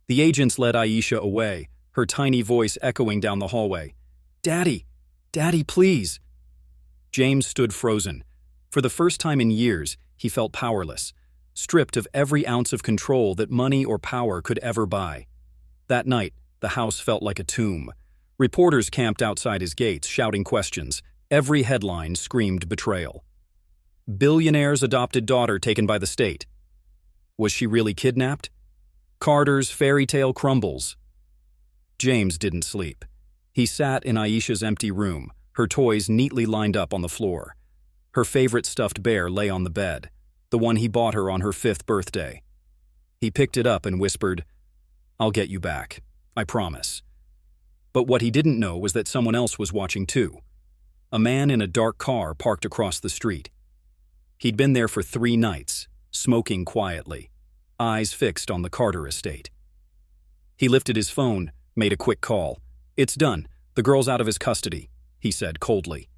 The agents led Aisha away, her tiny voice echoing down the hallway. "Daddy! Daddy, please!" James stood frozen. For the first time in years, he felt powerless, stripped of every ounce of control that money or power could ever buy. That night, the house felt like a tomb. Reporters camped outside his gates, shouting questions. Every headline screamed betrayal. Billionaire's adopted daughter taken by the state. Was she really kidnapped? Carter's fairy tale crumbles. James didn't sleep. He sat in Aisha's empty room, her toys neatly lined up on the floor. Her favorite stuffed bear lay on the bed, the one he bought her on her 5th birthday. He picked it up and whispered, "I'll get you back. I promise." But what he didn't know was that someone else was watching too. A man in a dark car parked across the street. He'd been there for 3 nights, smoking quietly, eyes fixed on the Carter estate. He lifted his phone, made a quick call. "It's done. The girl's out of his custody," he said coldly.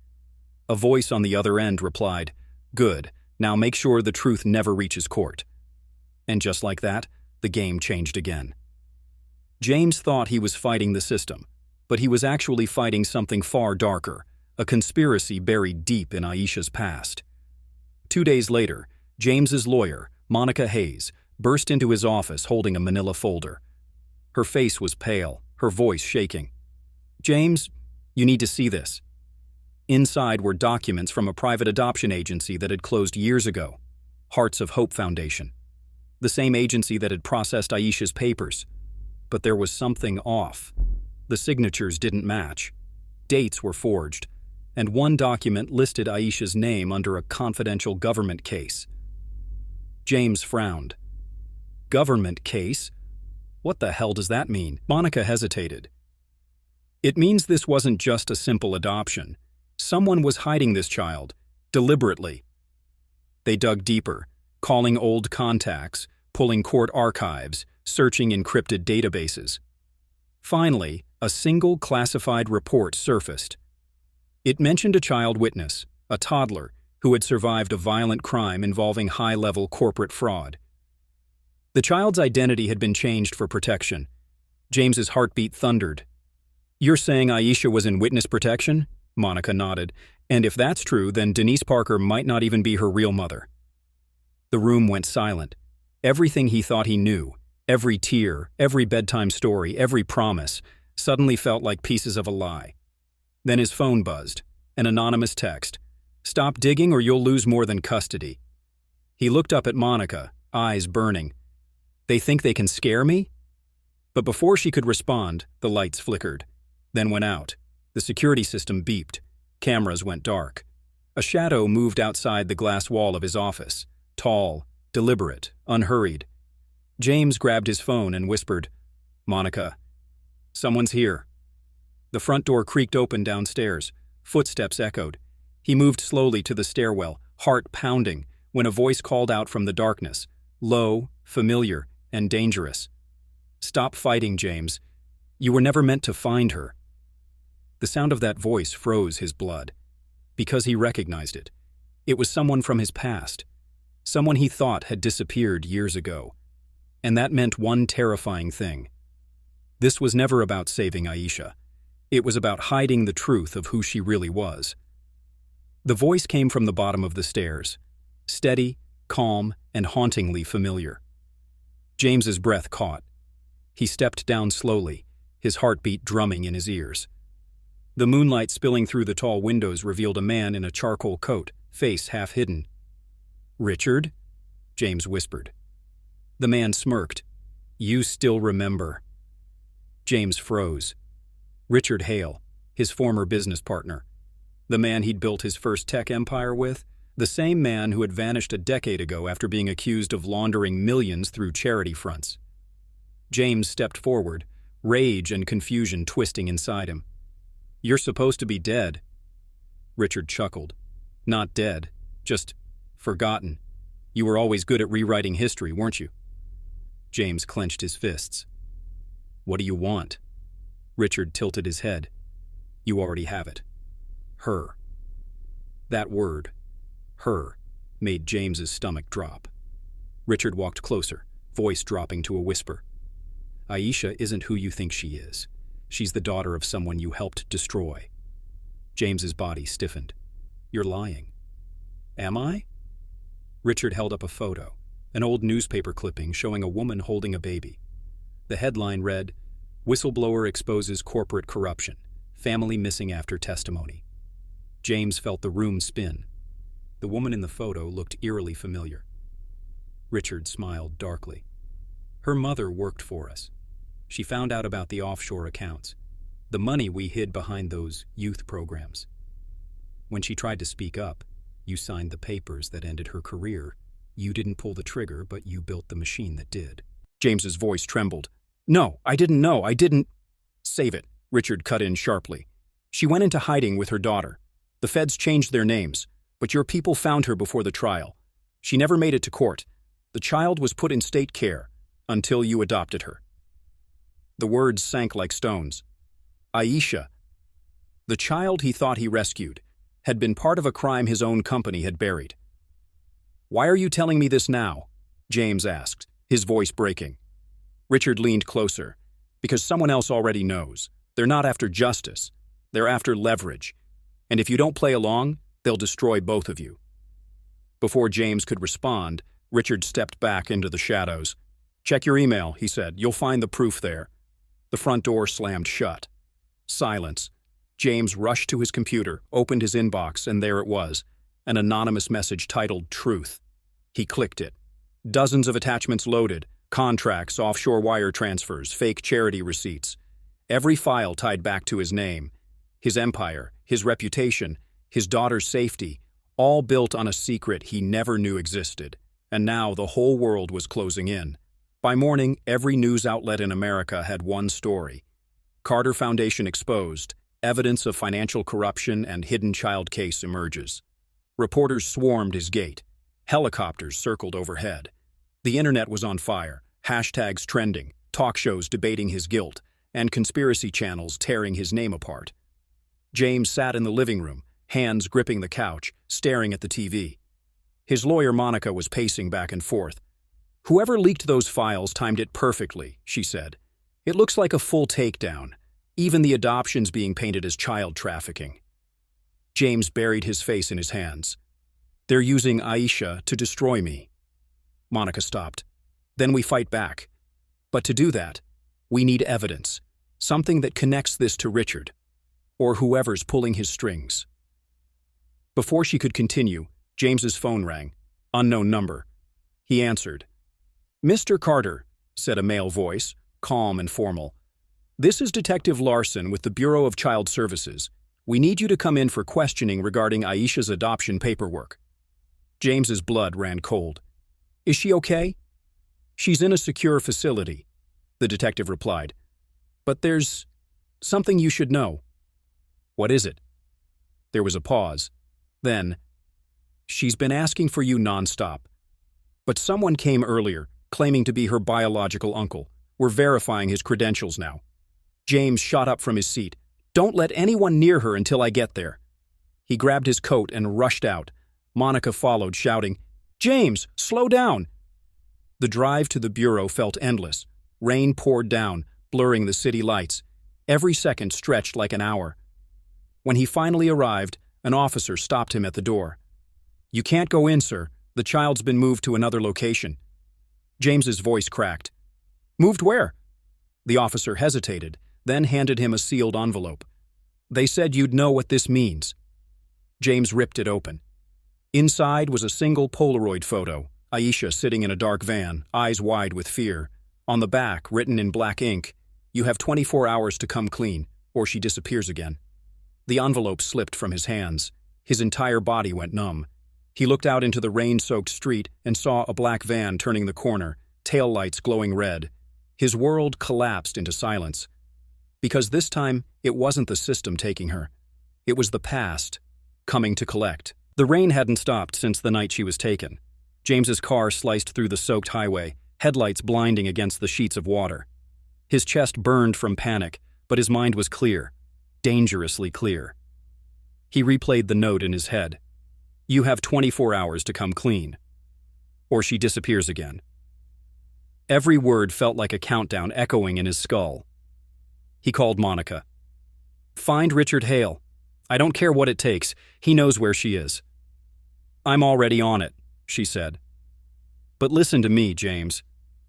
A voice on the other end replied, "Good. Now make sure the truth never reaches court." And just like that, the game changed again. James thought he was fighting the system, but he was actually fighting something far darker, a conspiracy buried deep in Aisha's past. 2 days later, James's lawyer, Monica Hayes, burst into his office holding a manila folder. Her face was pale, her voice shaking. "James, you need to see this." Inside were documents from a private adoption agency that had closed years ago, Hearts of Hope Foundation, the same agency that had processed Aisha's papers. But there was something off. The signatures didn't match. Dates were forged, and one document listed Aisha's name under a confidential government case. James frowned. Government case? What the hell does that mean? Monica hesitated. It means this wasn't just a simple adoption. Someone was hiding this child, deliberately. They dug deeper, calling old contacts, pulling court archives, searching encrypted databases. Finally, a single classified report surfaced. It mentioned a child witness, a toddler, who had survived a violent crime involving high-level corporate fraud. The child's identity had been changed for protection. James's heartbeat thundered. "You're saying Aisha was in witness protection?" Monica nodded. "And if that's true, then Denise Parker might not even be her real mother." The room went silent. Everything he thought he knew, every tear, every bedtime story, every promise, suddenly felt like pieces of a lie. Then his phone buzzed. An anonymous text. "Stop digging or you'll lose more than custody." He looked up at Monica, eyes burning. "They think they can scare me?" But before she could respond, the lights flickered, then went out. The security system beeped. Cameras went dark. A shadow moved outside the glass wall of his office, tall, deliberate, unhurried. James grabbed his phone and whispered, "Monica, someone's here." The front door creaked open downstairs. Footsteps echoed. He moved slowly to the stairwell, heart pounding, when a voice called out from the darkness, low, familiar, and dangerous. "Stop fighting, James. You were never meant to find her." The sound of that voice froze his blood, because he recognized it. It was someone from his past, someone he thought had disappeared years ago. And that meant one terrifying thing. This was never about saving Aisha. It was about hiding the truth of who she really was. The voice came from the bottom of the stairs, steady, calm, and hauntingly familiar. James's breath caught. He stepped down slowly, his heartbeat drumming in his ears. The moonlight spilling through the tall windows revealed a man in a charcoal coat, face half hidden. "Richard?" James whispered. The man smirked. "You still remember." James froze. Richard Hale, his former business partner. The man he'd built his first tech empire with, the same man who had vanished a decade ago after being accused of laundering millions through charity fronts. James stepped forward, rage and confusion twisting inside him. "You're supposed to be dead." Richard chuckled. "Not dead, just forgotten. You were always good at rewriting history, weren't you?" James clenched his fists. "What do you want?" Richard tilted his head. "You already have it. Her." That word, her, made James's stomach drop. Richard walked closer, voice dropping to a whisper. "Aisha isn't who you think she is. She's the daughter of someone you helped destroy." James's body stiffened. "You're lying." "Am I?" Richard held up a photo, an old newspaper clipping showing a woman holding a baby. The headline read, "Whistleblower exposes corporate corruption. Family missing after testimony." James felt the room spin. The woman in the photo looked eerily familiar. Richard smiled darkly. "Her mother worked for us. She found out about the offshore accounts, the money we hid behind those youth programs. When she tried to speak up, you signed the papers that ended her career. You didn't pull the trigger, but you built the machine that did." James's voice trembled. "No, I didn't know. I didn't—" "Save it," Richard cut in sharply. "She went into hiding with her daughter. The feds changed their names, but your people found her before the trial. She never made it to court. The child was put in state care until you adopted her." The words sank like stones. Aisha, the child he thought he rescued, had been part of a crime his own company had buried. "Why are you telling me this now?" James asked, his voice breaking. Richard leaned closer. "Because someone else already knows. They're not after justice. They're after leverage. And if you don't play along, they'll destroy both of you." Before James could respond, Richard stepped back into the shadows. "Check your email," he said. "You'll find the proof there." The front door slammed shut. Silence. James rushed to his computer, opened his inbox, and there it was, an anonymous message titled Truth. He clicked it. Dozens of attachments loaded, contracts, offshore wire transfers, fake charity receipts. Every file tied back to his name, his empire, his reputation, his daughter's safety, all built on a secret he never knew existed. And now the whole world was closing in. By morning, every news outlet in America had one story. Carter Foundation exposed, evidence of financial corruption and hidden child case emerges. Reporters swarmed his gate. Helicopters circled overhead. The internet was on fire, hashtags trending, talk shows debating his guilt, and conspiracy channels tearing his name apart. James sat in the living room, hands gripping the couch, staring at the TV. His lawyer Monica was pacing back and forth. "Whoever leaked those files timed it perfectly," she said. "It looks like a full takedown, even the adoptions being painted as child trafficking." James buried his face in his hands. "They're using Aisha to destroy me." Monica stopped. "Then we fight back. But to do that, we need evidence, something that connects this to Richard, or whoever's pulling his strings." Before she could continue, James's phone rang. Unknown number. He answered. "Mr. Carter," said a male voice, calm and formal. "This is Detective Larson with the Bureau of Child Services. We need you to come in for questioning regarding Aisha's adoption paperwork." James's blood ran cold. "Is she okay?" "She's in a secure facility," the detective replied. "But there's something you should know." "What is it?" There was a pause. Then, "She's been asking for you nonstop. But someone came earlier, claiming to be her biological uncle. We're verifying his credentials now." James shot up from his seat. "Don't let anyone near her until I get there." He grabbed his coat and rushed out. Monica followed, shouting, "James, slow down!" The drive to the bureau felt endless. Rain poured down, blurring the city lights. Every second stretched like an hour. When he finally arrived, an officer stopped him at the door. "You can't go in, sir. The child's been moved to another location." James's voice cracked. "Moved where?" The officer hesitated, then handed him a sealed envelope. "They said you'd know what this means." James ripped it open. Inside was a single Polaroid photo, Aisha sitting in a dark van, eyes wide with fear. On the back, written in black ink, "You have 24 hours to come clean, or she disappears again." The envelope slipped from his hands. His entire body went numb. He looked out into the rain-soaked street and saw a black van turning the corner, taillights glowing red. His world collapsed into silence. Because this time, it wasn't the system taking her. It was the past, coming to collect. The rain hadn't stopped since the night she was taken. James's car sliced through the soaked highway, headlights blinding against the sheets of water. His chest burned from panic, but his mind was clear, dangerously clear. He replayed the note in his head. "You have 24 hours to come clean, or she disappears again." Every word felt like a countdown echoing in his skull. He called Monica. "Find Richard Hale. I don't care what it takes. He knows where she is." "I'm already on it," she said. "But listen to me, James.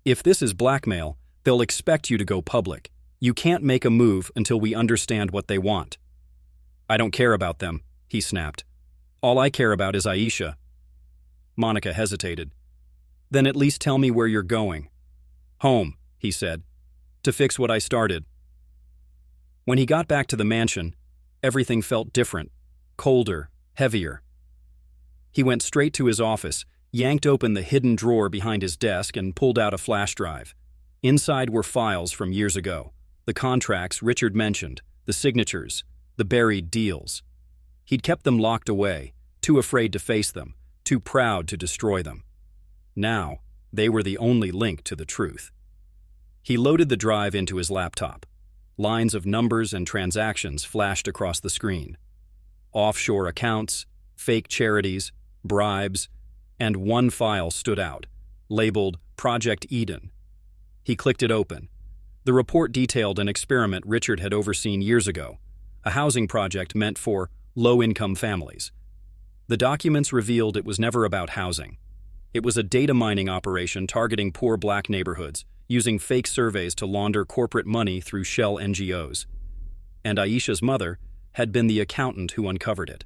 If this is blackmail, they'll expect you to go public. You can't make a move until we understand what they want." "I don't care about them," he snapped. "All I care about is Aisha." Monica hesitated. "Then at least tell me where you're going." "Home," he said, "to fix what I started." When he got back to the mansion, everything felt different, colder, heavier. He went straight to his office, yanked open the hidden drawer behind his desk, and pulled out a flash drive. Inside were files from years ago, the contracts Richard mentioned, the signatures, the buried deals. He'd kept them locked away, too afraid to face them, too proud to destroy them. Now, they were the only link to the truth. He loaded the drive into his laptop. Lines of numbers and transactions flashed across the screen. Offshore accounts, fake charities, bribes, and one file stood out, labeled Project Eden. He clicked it open. The report detailed an experiment Richard had overseen years ago, a housing project meant for low-income families. The documents revealed it was never about housing. It was a data mining operation targeting poor black neighborhoods, using fake surveys to launder corporate money through shell NGOs. And Aisha's mother had been the accountant who uncovered it.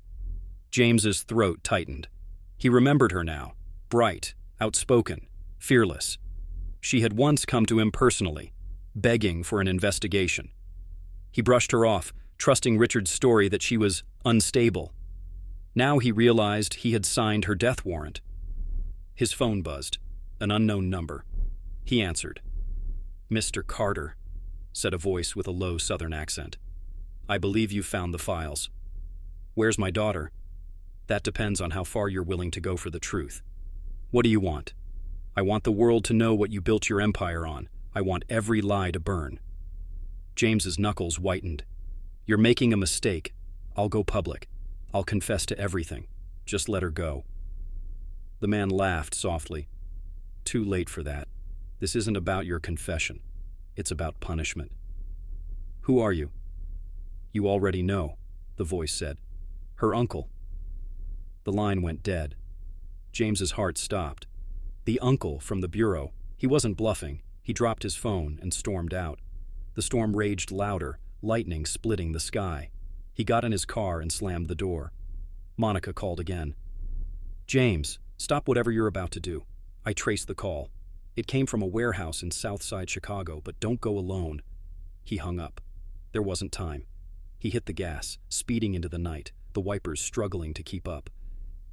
James's throat tightened. He remembered her now, bright, outspoken, fearless. She had once come to him personally, begging for an investigation. He brushed her off, trusting Richard's story that she was unstable. Now he realized he had signed her death warrant. His phone buzzed, an unknown number. He answered. "Mr. Carter," said a voice with a low southern accent. "I believe you found the files. Where's my daughter? That depends on how far you're willing to go for the truth. What do you want? I want the world to know what you built your empire on. I want every lie to burn." James's knuckles whitened. "You're making a mistake. I'll go public. I'll confess to everything. Just let her go." The man laughed softly. "Too late for that. This isn't about your confession. It's about punishment." "Who are you?" "You already know," the voice said. "Her uncle." The line went dead. James's heart stopped. The uncle from the bureau. He wasn't bluffing. He dropped his phone and stormed out. The storm raged louder, lightning splitting the sky. He got in his car and slammed the door. Monica called again. "James, stop whatever you're about to do. I traced the call. It came from a warehouse in Southside Chicago, but don't go alone." He hung up. There wasn't time. He hit the gas, speeding into the night, the wipers struggling to keep up.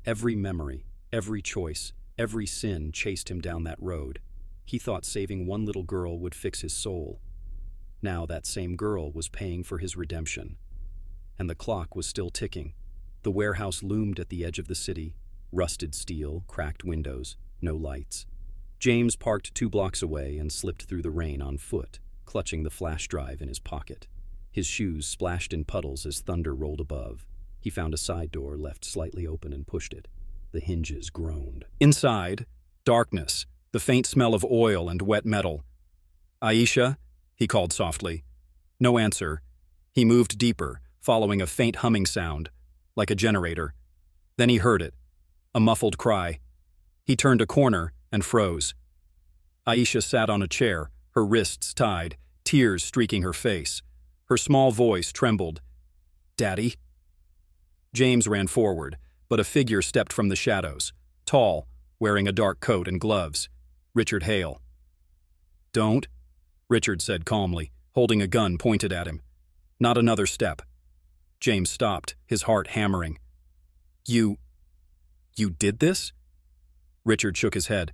Every memory, every choice, every sin chased him down that road. He thought saving one little girl would fix his soul. Now that same girl was paying for his redemption. And the clock was still ticking. The warehouse loomed at the edge of the city. Rusted steel, cracked windows, no lights. James parked 2 blocks away and slipped through the rain on foot, clutching the flash drive in his pocket. His shoes splashed in puddles as thunder rolled above. He found a side door left slightly open and pushed it. The hinges groaned. Inside, darkness, the faint smell of oil and wet metal. "Aisha?" he called softly. No answer. He moved deeper, following a faint humming sound, like a generator. Then he heard it, a muffled cry. He turned a corner and froze. Aisha sat on a chair, her wrists tied, tears streaking her face. Her small voice trembled. "Daddy?" James ran forward, but a figure stepped from the shadows, tall, wearing a dark coat and gloves. Richard Hale. "Don't," Richard said calmly, holding a gun pointed at him. "Not another step." James stopped, his heart hammering. You did this?" Richard shook his head.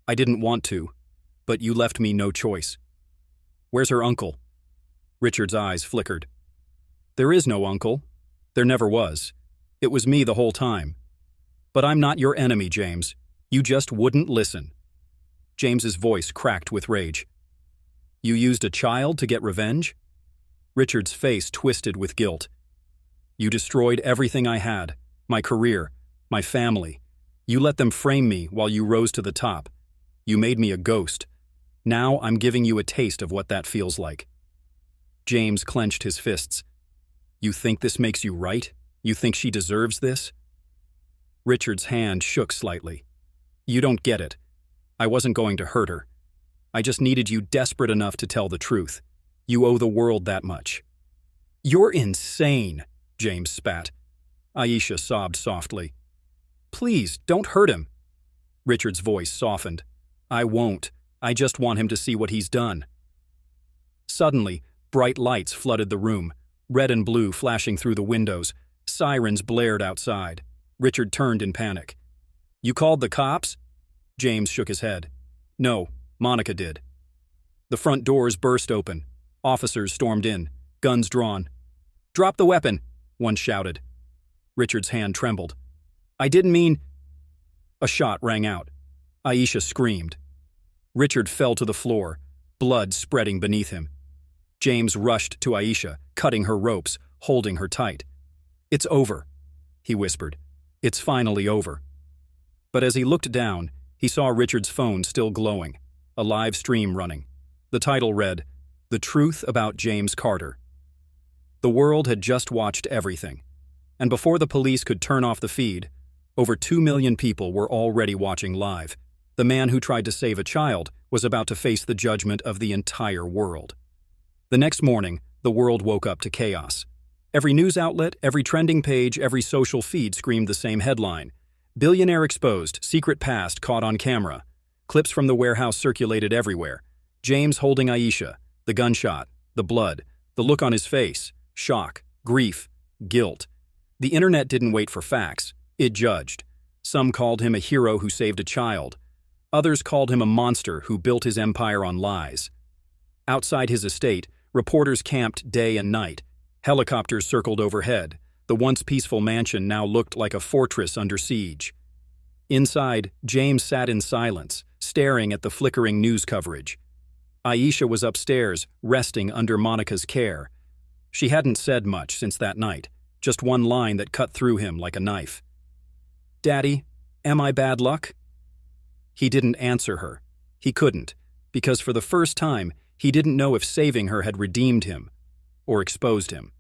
"I didn't want to, but you left me no choice." "Where's her uncle?" Richard's eyes flickered. "There is no uncle. There never was. It was me the whole time. But I'm not your enemy, James. You just wouldn't listen." James's voice cracked with rage. "You used a child to get revenge?" Richard's face twisted with guilt. "You destroyed everything I had, my career, my family. You let them frame me while you rose to the top. You made me a ghost. Now I'm giving you a taste of what that feels like." James clenched his fists. "You think this makes you right? You think she deserves this?" Richard's hand shook slightly. "You don't get it. I wasn't going to hurt her. I just needed you desperate enough to tell the truth. You owe the world that much." "You're insane," James spat. Aisha sobbed softly. "Please, don't hurt him." Richard's voice softened. "I won't. I just want him to see what he's done." Suddenly, bright lights flooded the room, red and blue flashing through the windows. Sirens blared outside. Richard turned in panic. "You called the cops?" James shook his head. "No, Monica did." The front doors burst open. Officers stormed in, guns drawn. "Drop the weapon," one shouted. Richard's hand trembled. "I didn't mean—" A shot rang out. Aisha screamed. Richard fell to the floor, blood spreading beneath him. James rushed to Aisha, cutting her ropes, holding her tight. "It's over," he whispered. "It's finally over." But as he looked down, he saw Richard's phone still glowing, a live stream running. The title read, "The Truth About James Carter." The world had just watched everything, and before the police could turn off the feed, over 2 million people were already watching live. The man who tried to save a child was about to face the judgment of the entire world. The next morning, the world woke up to chaos. Every news outlet, every trending page, every social feed screamed the same headline. "Billionaire exposed, secret past caught on camera." Clips from the warehouse circulated everywhere. James holding Aisha, the gunshot, the blood, the look on his face, shock, grief, guilt. The internet didn't wait for facts, it judged. Some called him a hero who saved a child. Others called him a monster who built his empire on lies. Outside his estate, reporters camped day and night. Helicopters circled overhead. The once peaceful mansion now looked like a fortress under siege. Inside, James sat in silence, staring at the flickering news coverage. Aisha was upstairs, resting under Monica's care. She hadn't said much since that night, just one line that cut through him like a knife. "Daddy, am I bad luck?" He didn't answer her. He couldn't, because for the first time, he didn't know if saving her had redeemed him or exposed him.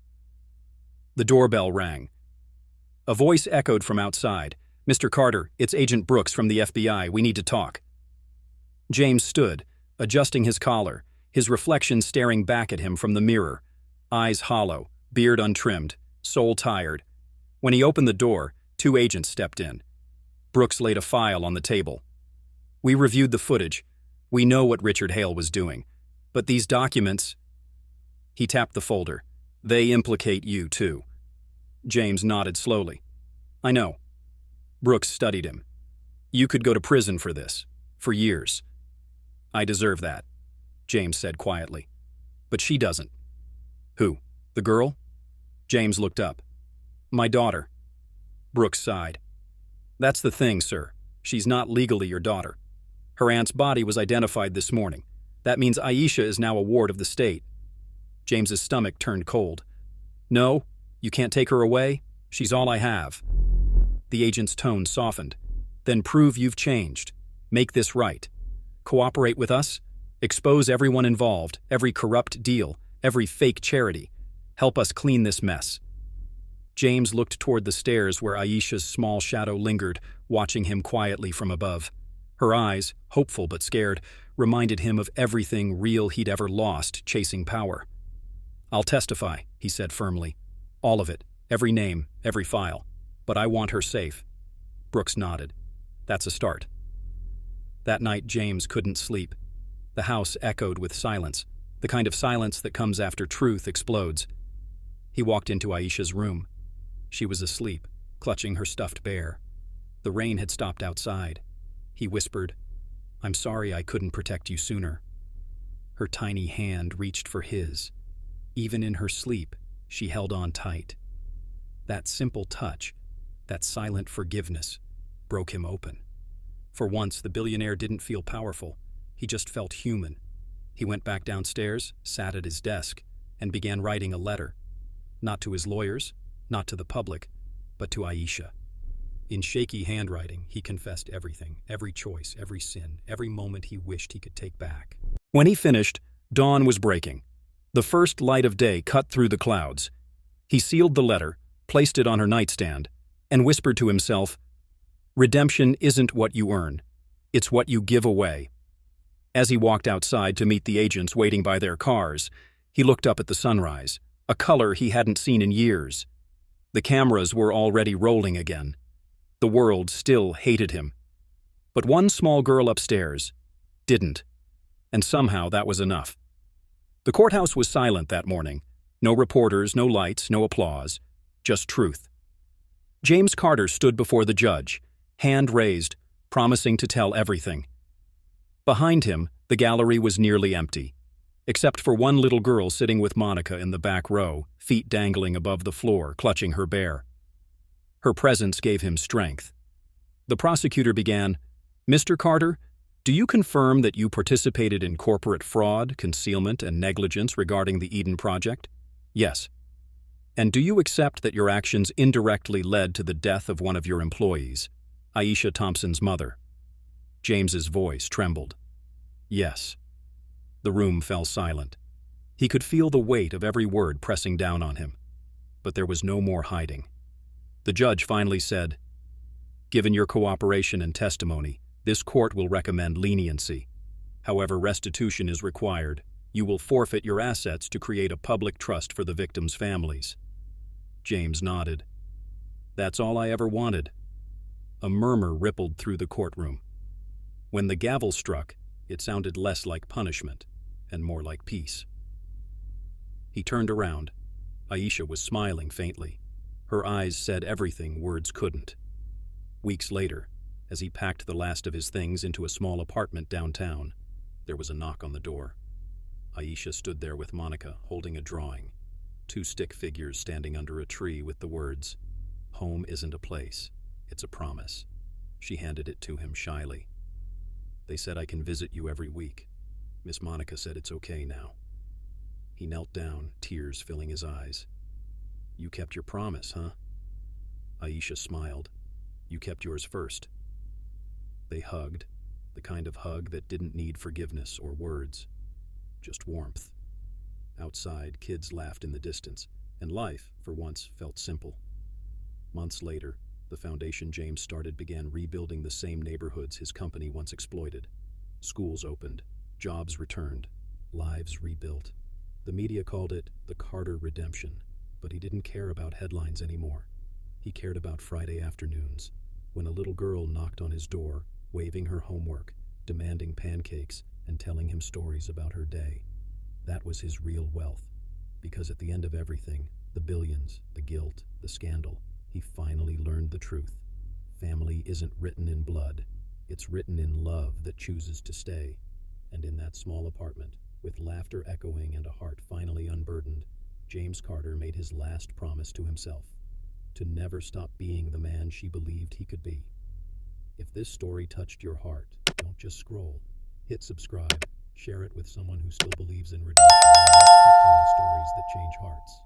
The doorbell rang. A voice echoed from outside. "Mr. Carter, it's Agent Brooks from the FBI. We need to talk." James stood, adjusting his collar, his reflection staring back at him from the mirror. Eyes hollow, beard untrimmed, soul tired. When he opened the door, 2 agents stepped in. Brooks laid a file on the table. "We reviewed the footage. We know what Richard Hale was doing. But these documents—" He tapped the folder. "They implicate you, too." James nodded slowly. "I know." Brooks studied him. "You could go to prison for this, for years." "I deserve that," James said quietly. "But she doesn't." "Who? The girl?" James looked up. "My daughter." Brooks sighed. "That's the thing, sir. She's not legally your daughter. Her aunt's body was identified this morning. That means Aisha is now a ward of the state." James's stomach turned cold. "No, you can't take her away. She's all I have." The agent's tone softened. "Then prove you've changed. Make this right. Cooperate with us. Expose everyone involved, every corrupt deal, every fake charity. Help us clean this mess." James looked toward the stairs where Aisha's small shadow lingered, watching him quietly from above. Her eyes, hopeful but scared, reminded him of everything real he'd ever lost chasing power. "I'll testify," he said firmly. "All of it, every name, every file. But I want her safe." Brooks nodded. "That's a start." That night James couldn't sleep. The house echoed with silence, the kind of silence that comes after truth explodes. He walked into Aisha's room. She was asleep, clutching her stuffed bear. The rain had stopped outside. He whispered, "I'm sorry I couldn't protect you sooner." Her tiny hand reached for his. Even in her sleep, she held on tight. That simple touch, that silent forgiveness, broke him open. For once, the billionaire didn't feel powerful. He just felt human. He went back downstairs, sat at his desk, and began writing a letter. Not to his lawyers, not to the public, but to Aisha. In shaky handwriting, he confessed everything, every choice, every sin, every moment he wished he could take back. When he finished, dawn was breaking. The first light of day cut through the clouds. He sealed the letter, placed it on her nightstand, and whispered to himself, "Redemption isn't what you earn. It's what you give away." As he walked outside to meet the agents waiting by their cars, he looked up at the sunrise, a color he hadn't seen in years. The cameras were already rolling again. The world still hated him. But one small girl upstairs didn't, and somehow that was enough. The courthouse was silent that morning. No reporters, no lights, no applause, just truth. James Carter stood before the judge, hand raised, promising to tell everything. Behind him, the gallery was nearly empty, except for one little girl sitting with Monica in the back row, feet dangling above the floor, clutching her bear. Her presence gave him strength. The prosecutor began, "Mr. Carter, do you confirm that you participated in corporate fraud, concealment, and negligence regarding the Eden Project?" "Yes." "And do you accept that your actions indirectly led to the death of one of your employees, Aisha Thompson's mother?" James's voice trembled. "Yes." The room fell silent. He could feel the weight of every word pressing down on him. But there was no more hiding. The judge finally said, "Given your cooperation and testimony, this court will recommend leniency. However, restitution is required. You will forfeit your assets to create a public trust for the victims' families." James nodded. "That's all I ever wanted." A murmur rippled through the courtroom. When the gavel struck, it sounded less like punishment and more like peace. He turned around. Aisha was smiling faintly. Her eyes said everything words couldn't. Weeks later, as he packed the last of his things into a small apartment downtown, there was a knock on the door. Aisha stood there with Monica, holding a drawing. Two stick figures standing under a tree with the words, "Home isn't a place, it's a promise." She handed it to him shyly. "They said I can visit you every week. Miss Monica said it's okay now." He knelt down, tears filling his eyes. "You kept your promise, huh?" Aisha smiled. "You kept yours first." They hugged, the kind of hug that didn't need forgiveness or words, just warmth. Outside, kids laughed in the distance, and life, for once, felt simple. Months later, the foundation James started began rebuilding the same neighborhoods his company once exploited. Schools opened, jobs returned, lives rebuilt. The media called it the Carter Redemption, but he didn't care about headlines anymore. He cared about Friday afternoons, when a little girl knocked on his door, waving her homework, demanding pancakes, and telling him stories about her day. That was his real wealth, because at the end of everything, the billions, the guilt, the scandal, he finally learned the truth. Family isn't written in blood, it's written in love that chooses to stay. And in that small apartment, with laughter echoing and a heart finally unburdened, James Carter made his last promise to himself, to never stop being the man she believed he could be. If this story touched your heart, don't just scroll. Hit subscribe, share it with someone who still believes in redemption, and let's keep telling stories that change hearts.